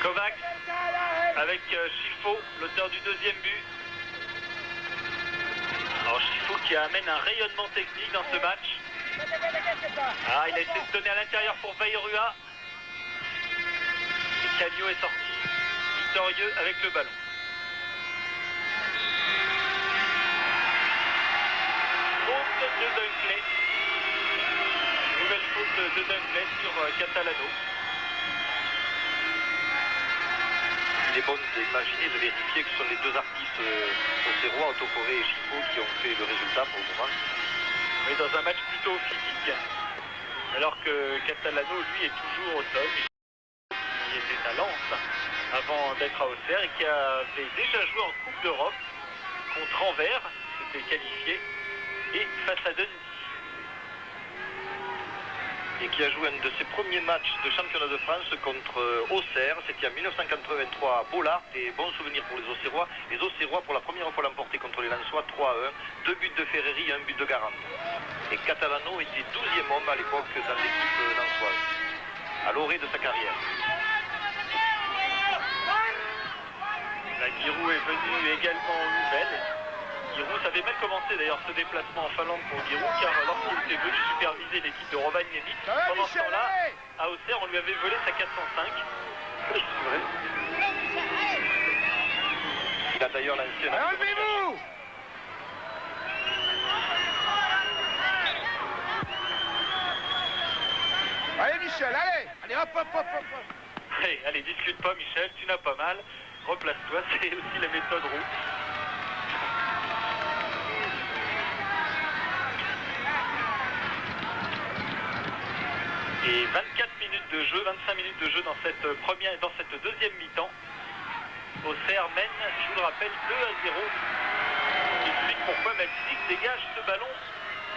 Kovacs avec Schifo, l'auteur du deuxième but. Alors Schifo qui amène un rayonnement technique dans ce match. Il a essayé de donner à l'intérieur pour Vairua. Et Kallio est sorti victorieux avec le ballon. Faute de Dunkley. Nouvelle faute de Dunkley sur Catalano. Il est bon d'imaginer, de vérifier que ce sont les deux artistes auxerrois, Autocoré et Schifo, qui ont fait le résultat pour le moment. Oui, dans un match plutôt physique. Alors que Catalano, lui, est toujours au top. Il était à Lens avant d'être à Auxerre et qui avait déjà joué en Coupe d'Europe contre Anvers, s'était qualifié, et face à Dundee. Et qui a joué un de ses premiers matchs de championnat de France contre Auxerre. C'était en 1983 à Bollard. Et bon souvenir pour les Auxerrois. Les Auxerrois pour la première fois l'emporté contre les Lensois 3-1. 2 buts de Ferreri et 1 but de Garand. Et Catalano était 12e homme à l'époque dans l'équipe lensoise, à l'orée de sa carrière. La Giroud est venu également aux nouvelles. Giroud, ça avait mal commencé d'ailleurs ce déplacement en Finlande pour Giroud, car lorsqu'il était venu superviser l'équipe de Rovaniemi, pendant ce temps-là, à Auxerre, on lui avait volé sa 405. Oui, c'est vrai. a d'ailleurs lancé un... Enlevez-vous! Allez Michel, allez! Allez hop hop hop hop! Allez, discute pas Michel, tu n'as pas mal. Replace-toi, c'est aussi la méthode roue. Et 24 minutes de jeu, 25 minutes de jeu dans cette deuxième mi-temps. Auxerre mène, je vous le rappelle, 2-0. Il explique pourquoi Mexique dégage ce ballon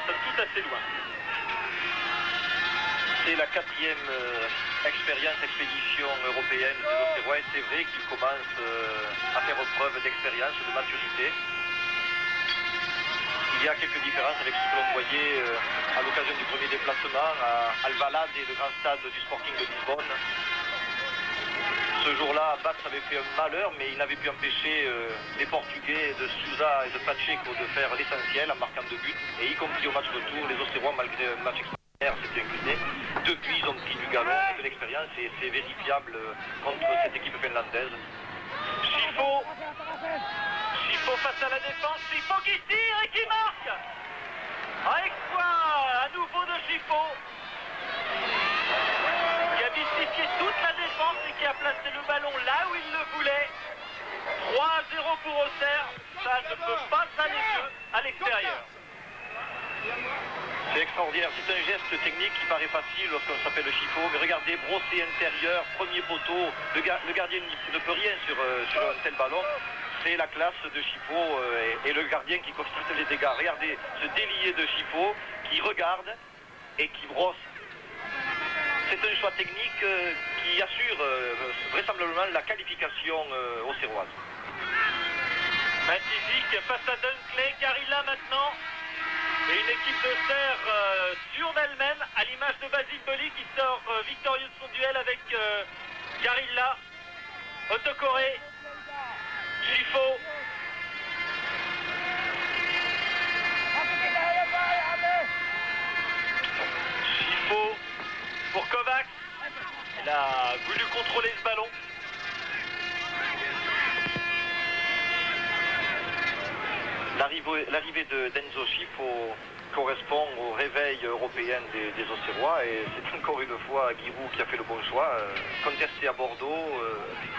tout assez loin. C'est la 4e expédition européenne des Auxerrois et c'est vrai qu'ils commencent à faire preuve d'expérience, de maturité. Il y a quelques différences avec ce que l'on voyait à l'occasion du premier déplacement à Alvalade et le grand stade du Sporting de Lisbonne. Ce jour-là, Bats avait fait un malheur, mais il n'avait pu empêcher les Portugais de Sousa et de Pacheco de faire l'essentiel en marquant 2 buts. Et y compris au match retour, les Auxerrois, malgré un match extraordinaire, s'étaient inclinés. Depuis, ils ont pris du galon, de l'expérience, et c'est vérifiable contre cette équipe finlandaise. Chifo face à la défense, Chifo qui tire et qui marque. Exploit à nouveau de Chifo, qui a mystifié toute la défense et qui a placé le ballon là où il le voulait. 3-0 pour Auxerre, ça ne peut pas aller mieux à l'extérieur. C'est extraordinaire, c'est un geste technique qui paraît facile lorsqu'on s'appelle le Chifo, mais regardez, brossé intérieur, premier poteau, le gardien ne peut rien sur un tel ballon. C'est la classe de Chifo et le gardien qui constate les dégâts. Regardez ce délié de Chifo qui regarde et qui brosse. C'est un choix technique qui assure vraisemblablement la qualification auxerroise. Magnifique face à Dunkley, Garilla maintenant. Et une équipe d'Auxerre sûre d'elle-même, à l'image de Basile Boli qui sort victorieux de son duel avec Garilla. Autocoré, Chifo. Chifo pour Kovacs. Il a voulu contrôler ce ballon. L'arrivée d'Enzo Chifo correspond au réveil européen des Auxerrois et c'est encore une fois Giroud qui a fait le bon choix, contesté à Bordeaux,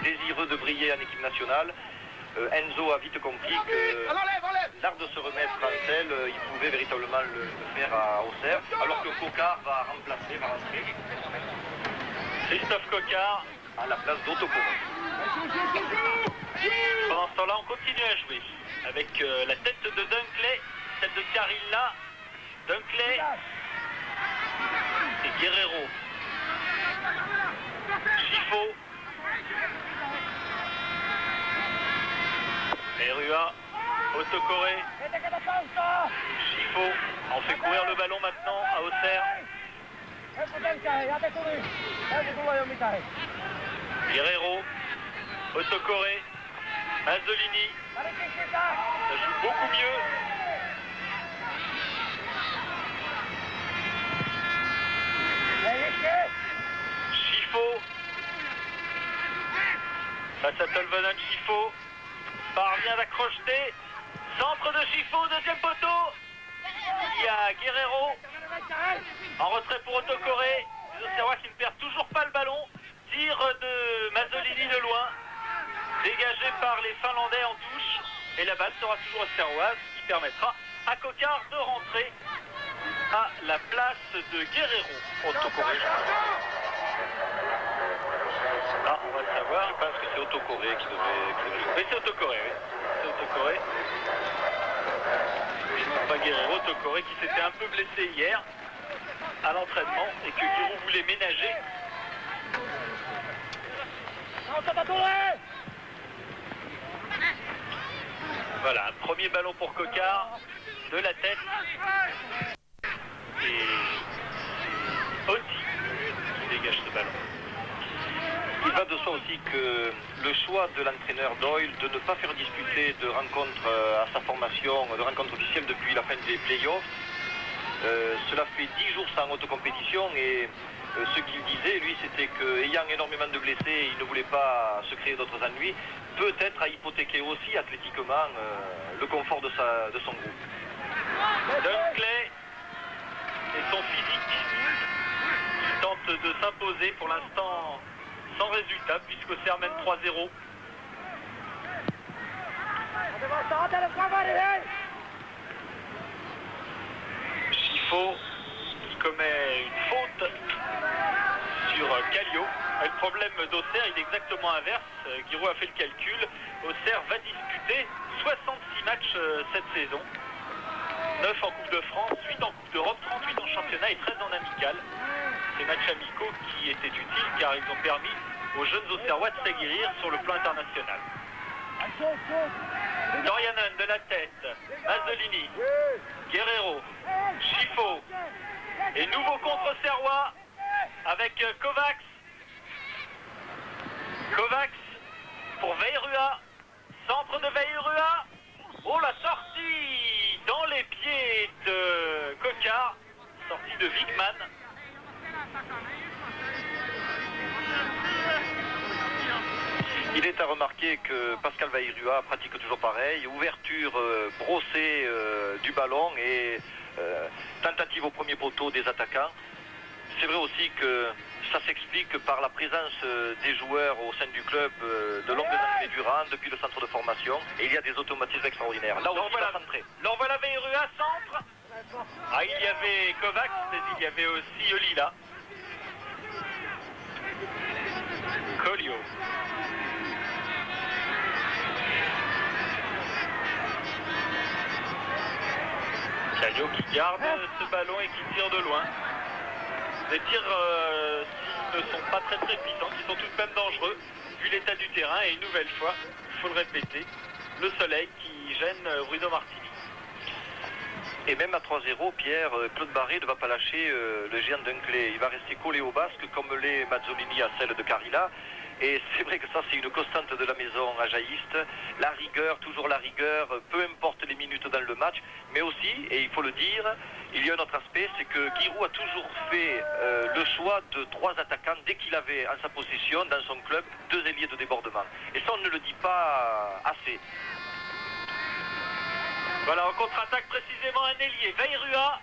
désireux de briller en équipe nationale. Enzo a vite compris que l'art de se remettre en selle, il pouvait véritablement le faire à Auxerre, alors que Cocard va rentrer. Christophe Cocard à la place d'Otokoro. Pendant ce temps-là, on continue à jouer avec la tête de Dunkley, celle de Carilla, Dunkley et Guerrero. Chifo. Erua, Autocoré. Chifo. On fait courir le ballon maintenant à Auxerre. Guerrero, Autocoré, Mazzolini. Ça joue beaucoup mieux. Chifo. Face à Tolvanen, Chifo. Parvient à crocheter. Centre de Chifo, deuxième poteau. Il y a Guerrero. En retrait pour Autocoré. Les Auxerrois qui ne perdent toujours pas le ballon. Tir de Mazzolini de loin. Dégagé par les Finlandais en touche. Et la balle sera toujours auxerroise, ce qui permettra à Cocard de rentrer à la place de Guerrero. Autocoré. Ah, on va le savoir. Je pense que c'est Autocoré qui devrait jouer. Oui, c'est Autocoré, oui. C'est Autocoré. Pas Guerrero, Autocoré qui s'était un peu blessé hier à l'entraînement et que Giroud voulait ménager. Voilà, un premier ballon pour Cocard, de la tête. Et c'est Oti qui dégage ce ballon. Il va de soi aussi que le choix de l'entraîneur Doyle de ne pas faire disputer de rencontres à sa formation, de rencontres officielles depuis la fin des playoffs, cela fait 10 jours sans haute compétition et ce qu'il disait, lui, c'était qu'ayant énormément de blessés, il ne voulait pas se créer d'autres ennuis, peut-être à hypothéquer aussi athlétiquement le confort de son groupe. Dunkley et son physique, il tente de s'imposer pour l'instant sans résultat puisqu'Auxerre mène 3-0. Chifo qui commet une faute sur Kallio. Le problème d'Auxerre, il est exactement inverse. Giroud a fait le calcul. Auxerre va disputer 66 matchs cette saison. 9 en Coupe de France, 8 en Coupe d'Europe, 38 en championnat et 13 en amical. Ces matchs amicaux qui étaient utiles car ils ont permis aux jeunes Auxerrois de s'aguerrir sur le plan international. Dorianen de la tête, Mazzolini, Guerrero, Chifo et nouveau contre Auxerrois avec Kovacs. Kovacs pour Veyrua, centre de Veyrua. Oh, la sortie dans les pieds de Coquart, sortie de Wigman. Il est à remarquer que Pascal Veyrua pratique toujours pareil, ouverture brossée du ballon et tentative au premier poteau des attaquants. C'est vrai aussi que ça s'explique par la présence des joueurs au sein du club de longues années durant, depuis le centre de formation, et il y a des automatismes extraordinaires. Là aussi, l'envoie la Veyrua, centre. Ah, il y avait Kovacs, mais il y avait aussi Olila. Collio. Kallio qui garde ce ballon et qui tire de loin. Des tirs, s'ils ne sont pas très puissants, qui sont tout de même dangereux, vu l'état du terrain. Et une nouvelle fois, il faut le répéter, le soleil qui gêne Bruno Martini. Et même à 3-0, Pierre, Claude Barré ne va pas lâcher le géant Dunkley. Il va rester collé au basque comme l'est Mazzolini à celle de Carilla. Et c'est vrai que ça, c'est une constante de la maison ajaïste. La rigueur, toujours la rigueur, peu importe les minutes dans le match. Mais aussi, et il faut le dire, il y a un autre aspect, c'est que Giroud a toujours fait le choix de 3 attaquants dès qu'il avait en sa possession, dans son club, 2 ailiers de débordement. Et ça, on ne le dit pas assez. Voilà, en contre-attaque précisément un ailier, Veyrua.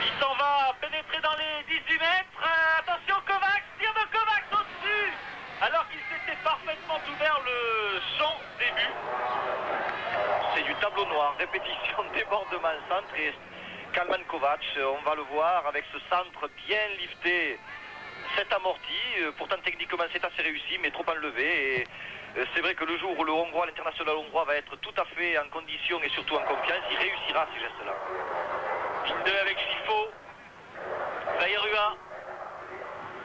Il s'en va pénétrer dans les 18 mètres. Attention, Kovacs, tir de Kovacs au-dessus. Alors qu'il s'était parfaitement ouvert le champ début. C'est du tableau noir, répétition, débordement, centre et Kalman Kovacs, on va le voir avec ce centre bien lifté, cet amorti, pourtant techniquement c'est assez réussi mais trop enlevé. Et c'est vrai que le jour où le Hongrois, l'international hongrois va être tout à fait en condition et surtout en confiance, il réussira ces gestes-là. Ligne 2 avec Chifo, Veyrua,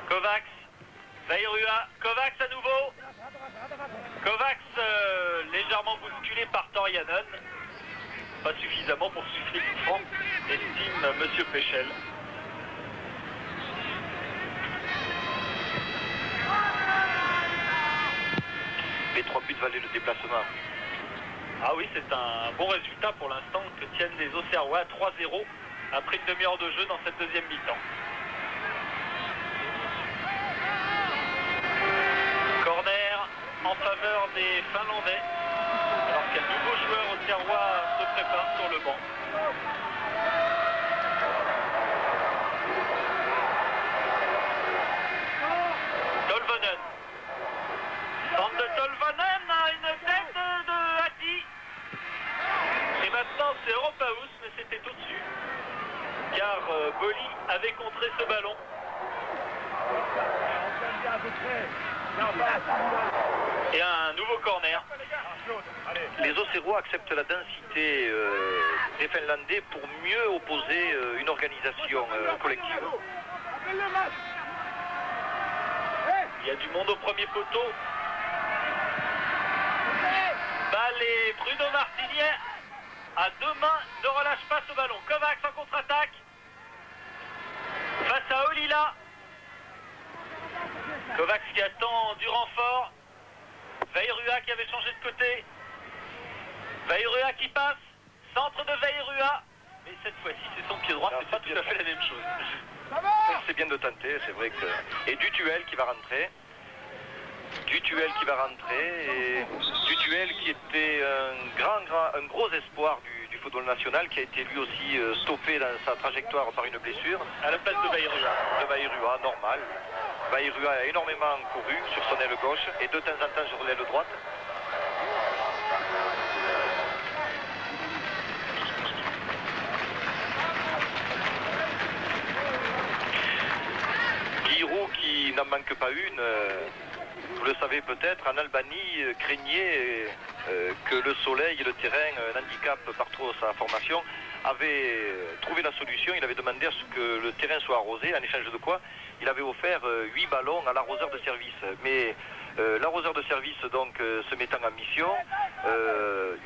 Kovacs, Veyrua, Kovacs à nouveau. Kovacs légèrement bousculé par Dorianen, pas suffisamment pour suffire le franc, estime Monsieur Péchel. Les 3 buts valaient le déplacement. Ah oui, c'est un bon résultat pour l'instant que tiennent les Auxerrois à 3-0 après une demi-heure de jeu dans cette deuxième mi-temps. Corner en faveur des Finlandais, alors qu'un nouveau joueur auxerrois se prépare sur le banc. Tolvanen. Centre de Tolvanen a une tête de Hatti. Et maintenant c'est Europaus, mais c'était au-dessus. Car Boli avait contré ce ballon. Et un nouveau corner. Les Auxerrois acceptent la densité des Finlandais pour mieux opposer une organisation collective. Il y a du monde au premier poteau. Balle et Bruno Martini à 2 mains ne relâche pas ce ballon. Kovacs en contre-attaque face à Olila. Kovacs qui attend du renfort. Veyrua qui avait changé de côté. Veyrua qui passe. Centre de Veyrua. Mais cette fois-ci, c'est son pied droit, c'est pas tout à fait la même chose. C'est bien de tenter, c'est vrai que... Et Dutuel qui va rentrer. Dutuel qui va rentrer. Et Dutuel qui était un gros espoir du football national, qui a été lui aussi stoppé dans sa trajectoire par une blessure. À la place de Bayrua. De Bayrua, normal. Bayrua a énormément couru sur son aile gauche et de temps en temps sur l'aile droite. Giroud qui n'en manque pas une, vous le savez peut-être, en Albanie craignait que le soleil et le terrain n'handicapent par trop sa formation, avait trouvé la solution, il avait demandé à ce que le terrain soit arrosé, en échange de quoi il avait offert 8 ballons à l'arroseur de service. Mais l'arroseur de service donc se mettant en mission,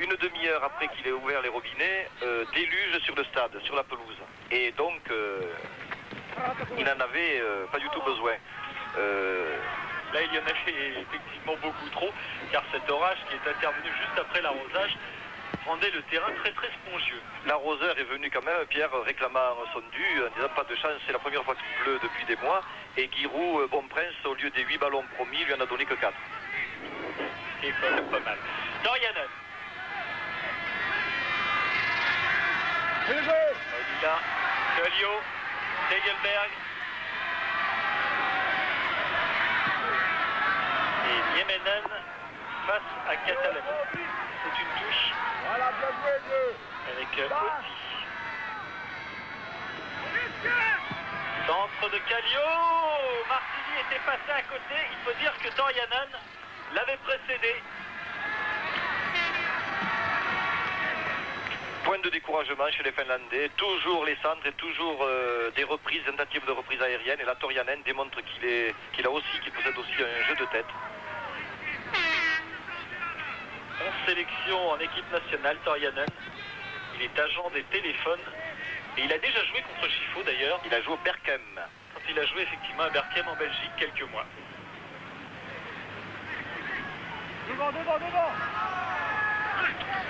une demi-heure après qu'il ait ouvert les robinets, déluge sur le stade, sur la pelouse. Et donc il n'en avait pas du tout besoin. Là, il y en avait effectivement beaucoup trop, car cet orage qui est intervenu juste après l'arrosage rendait le terrain très très spongieux. L'arroseur est venu quand même, Pierre, réclamant son dû, en disant pas de chance, c'est la première fois qu'il pleut depuis des mois. Et Giroud, bon prince, au lieu des 8 ballons promis, lui en a donné que 4. C'est quand même pas mal. Torianen. Olila, Kallio, Tegelberg. Et Niemenen face à Catalani. C'est une touche. Voilà, bien joué, Dieu. Avec Oti. Centre de Kallio. Martini était passé à côté. Il faut dire que Torianen l'avait précédé. Point de découragement chez les Finlandais, toujours les centres et toujours des reprises, tentatives de reprise aérienne. Et là, Torianen démontre qu'il possède aussi un jeu de tête. En sélection en équipe nationale, Torianen. Il est agent des téléphones. Et il a déjà joué contre Chifo d'ailleurs. Il a joué au Berchem. Quand il a joué effectivement à Berchem en Belgique quelques mois. Devant.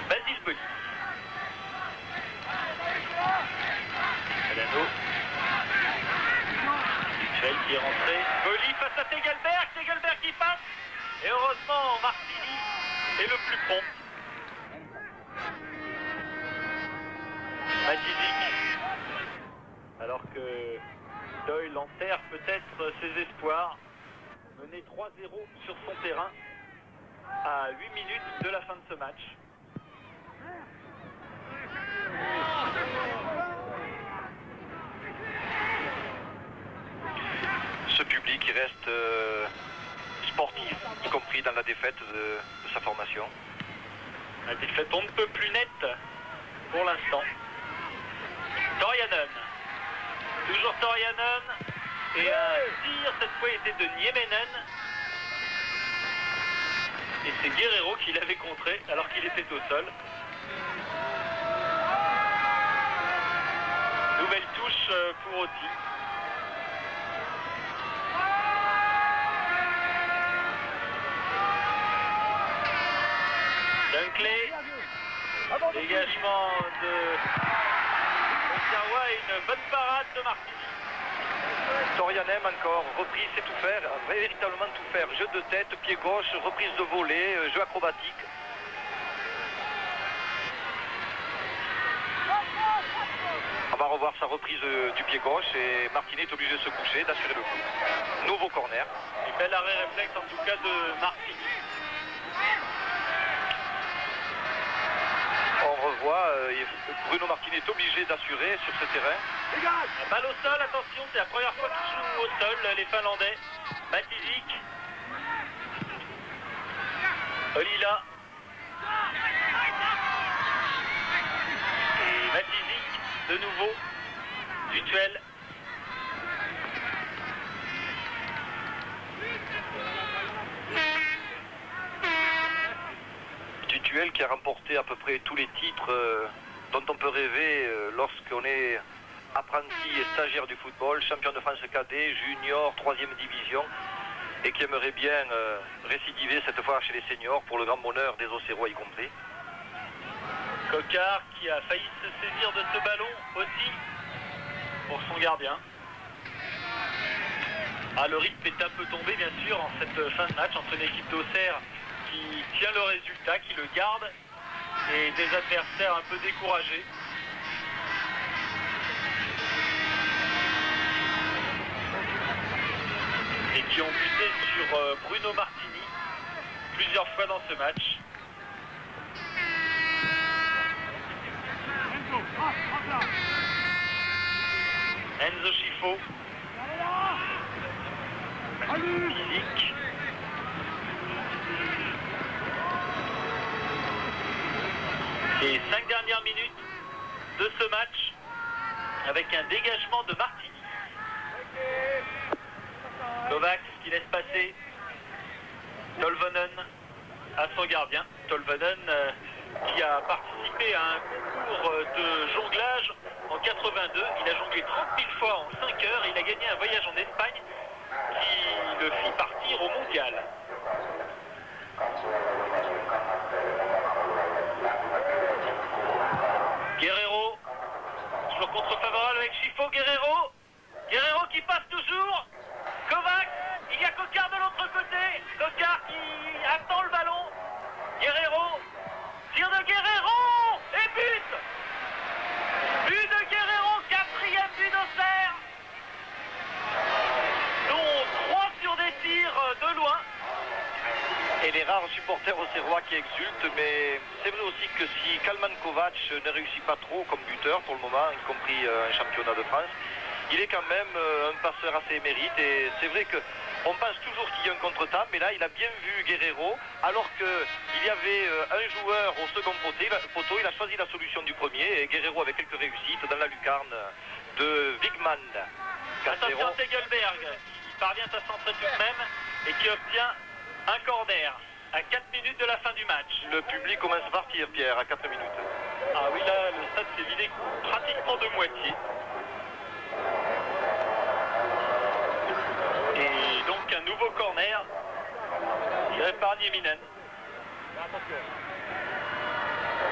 Basile Boli. Alano. Dutuel qui est rentré. Boli face à Tegelberg. Tegelberg qui passe. Et heureusement, Martini est le plus prompt. Matizic. Alors que Doyle enterre peut-être ses espoirs. Mené 3-0 sur son terrain à 8 minutes de la fin de ce match. Ce public qui reste sportif, y compris dans la défaite de sa formation. La défaite on ne peut plus nette pour l'instant. Torianen. Toujours Torianen. Et un tir, cette fois était de Niemenen. Et c'est Guerrero qui l'avait contré alors qu'il était au sol. Nouvelle touche pour Oti. Dunkley. Dégagement de Serrois et une bonne parade de Martini. Torianen encore, reprise, c'est tout faire, véritablement tout faire. Jeu de tête, pied gauche, reprise de volée, jeu acrobatique. On va revoir sa reprise du pied gauche et Martini est obligé de se coucher, d'assurer le coup. Nouveau corner. Et bel arrêt réflexe en tout cas de Martini. On revoit, Bruno Martini est obligé d'assurer sur ce terrain. La balle au sol, attention, c'est la première fois qu'ils jouent au sol, les Finlandais. Matizic. Olila. Et Matizic, de nouveau. Dutuel. Dutuel qui a remporté à peu près tous les titres dont on peut rêver lorsqu'on est apprenti et stagiaire du football, champion de France cadet, junior, 3e division, et qui aimerait bien récidiver cette fois chez les seniors pour le grand bonheur des Auxerrois y compris. Coquard qui a failli se saisir de ce ballon aussi pour son gardien. Ah, le rythme est un peu tombé bien sûr en cette fin de match entre une équipe d'Auxerre qui tient le résultat, qui le garde, et des adversaires un peu découragés. Et qui ont buté sur Bruno Martini plusieurs fois dans ce match. Enzo Schifo. Physique. Les 5 dernières minutes de ce match avec un dégagement de Martini. Kovacs qui laisse passer Tolvanen à son gardien. Tolvanen qui a participé à un concours de jonglage en 82. Il a jonglé 30 000 fois en 5 heures. Il a gagné un voyage en Espagne qui le fit partir au mondial. Guerrero, toujours contre-favorable avec Schifo. Guerrero qui passe toujours. Kovacs, il y a Coquard de l'autre côté. Coquard qui attend le ballon. Guerrero, tir de Guerrero et but. But de Guerrero, 4e but d'Auxerre, dont 3 sur des tirs de loin. Et les rares supporters auxerrois qui exultent, mais c'est vrai aussi que si Kalman Kovac ne réussit pas trop comme buteur pour le moment, y compris un championnat de France, il est quand même un passeur assez émérite, et c'est vrai qu'on pense toujours qu'il y a un contre-temps, mais là il a bien vu Guerrero, alors qu'il y avait un joueur au second poteau, il a choisi la solution du premier, et Guerrero avec quelques réussites dans la lucarne de Wigman. Attention Tegelberg, qui parvient à centrer tout de même et qui obtient un corner à 4 minutes de la fin du match. Le public commence à partir, Pierre, à 4 minutes. Ah oui, là le stade s'est vidé pratiquement de moitié. Et donc un nouveau corner tiré par Nieminen.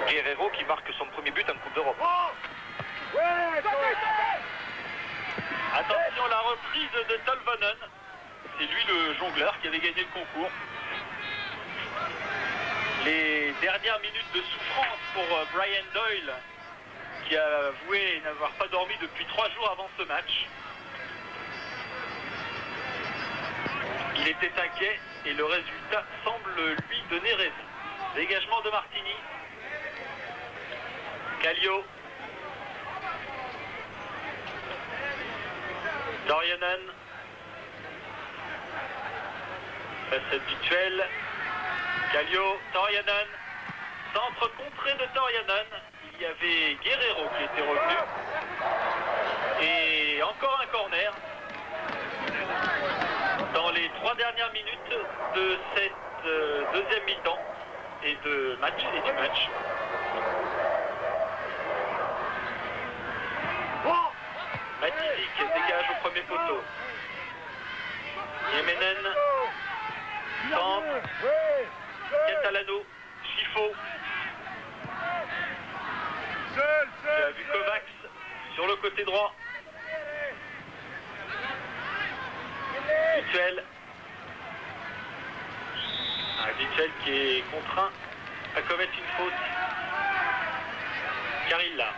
Guerrero qui marque son premier but en Coupe d'Europe. Attention, la reprise de Tolvanen. C'est lui le jongleur qui avait gagné le concours. Les dernières minutes de souffrance pour Brian Doyle, qui a avoué n'avoir pas dormi depuis 3 jours avant ce match. Il était inquiet et le résultat semble lui donner raison. Dégagement de Martini. Kallio. Torianen. Face habituelle. Kallio, Torianen. Centre contré de Torianen. Il y avait Guerrero qui était revenu. Et encore un corner. Dans les 3 dernières minutes de cette deuxième mi-temps et du match. Matizik dégage au premier poteau. Nieminen, centre, Catalano, Schifo. Tu as vu Kovacs sur le côté droit. Vituel. Vituel qui est contraint à commettre une faute. Karilla.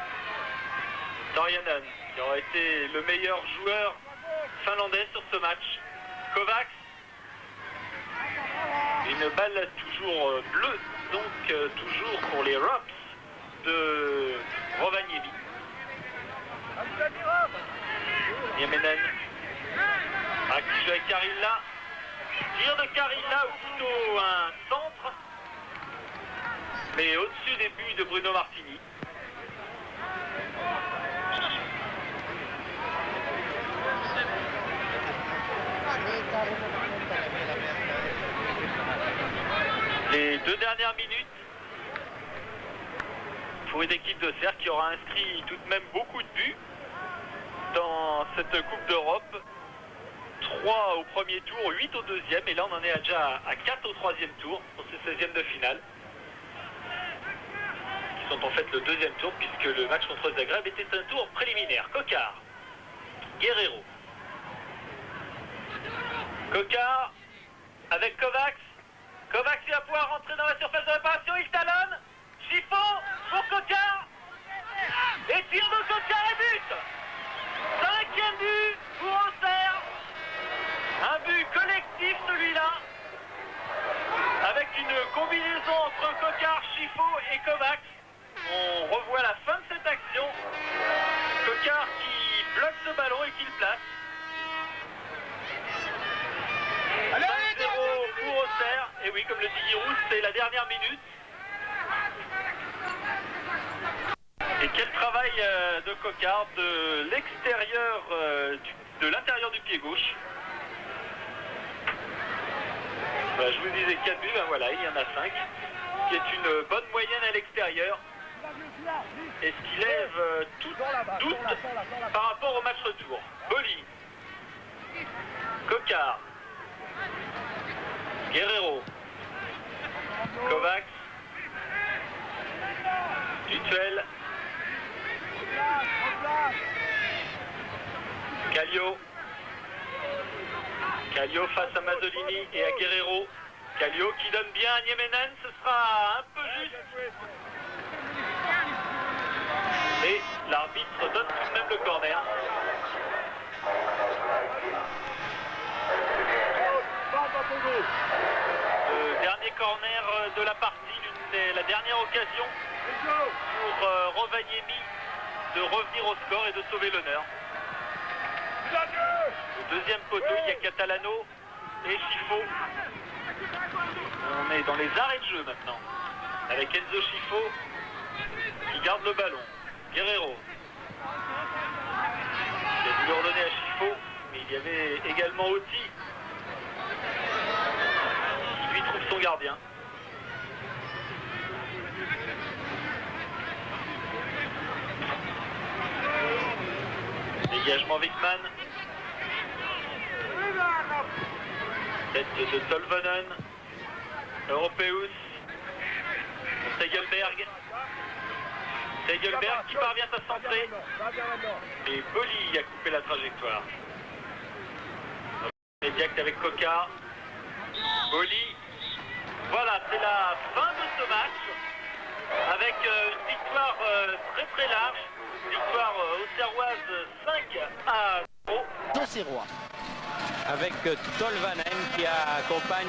Torianen qui aura été le meilleur joueur finlandais sur ce match. Kovacs. Une balle toujours bleue, donc toujours pour les Rops de Rovaniemi. Nieminen. Qui joue avec Karilla. Tir de Karilla, ou plutôt un centre. Mais au-dessus des buts de Bruno Martini. Les 2 dernières minutes pour une équipe d'Auxerre qui aura inscrit tout de même beaucoup de buts dans cette Coupe d'Europe. 3 au premier tour, 8 au deuxième, et là on en est déjà à 4 au troisième tour pour ce 16e de finale. sont en fait le deuxième tour puisque le match contre Zagreb était un tour préliminaire. Coquard, Guerrero, Coquard avec Kovacs. Kovacs il va pouvoir rentrer dans la surface de réparation, il talonne. Chiffon pour Coquard. Et tire de Coquard et but. 5e but pour Auxerre. Un but collectif celui-là. Avec une combinaison entre Coquard, Chiffon et Kovacs. On revoit la fin de cette action. Coquard qui bloque ce ballon et qui le place. 5-0 pour Auxerre. Et oui, comme le dit Giroud, c'est la dernière minute. Et quel travail de Coquard de l'extérieur, de l'intérieur du pied gauche. Je vous disais 4 buts, ben voilà, il y en a 5, qui est une bonne moyenne à l'extérieur. Et ce qui lève tout doute par rapport au match retour. Boli, Coquard, Guerrero, Kovacs, Dutuel, Kallio face à Mazzolini et à Guerrero. Kallio qui donne bien à Niemenen, ce sera un peu juste. Et l'arbitre donne tout de même le corner. Le dernier corner de la partie, la dernière occasion pour Rovaniemi de revenir au score et de sauver l'honneur. Au deuxième poteau, il y a Catalano et Chiffo. On est dans les arrêts de jeu maintenant, avec Enzo Chiffo qui garde le ballon. Guerrero qui a dû ordonner à Chiffo, mais il y avait également Oti qui lui trouve son gardien. Dégagement Wickman. Tête de Tolvanen. Europeus. Segelberg. Segelberg qui parvient à centrer. Et Boli a coupé la trajectoire. Médiac avec Coquard. Boli. Voilà, c'est la fin de ce match. Avec une victoire très large. Victoire auxerroise 5-0. D'Auxerrois. Avec Tolvanen qui accompagne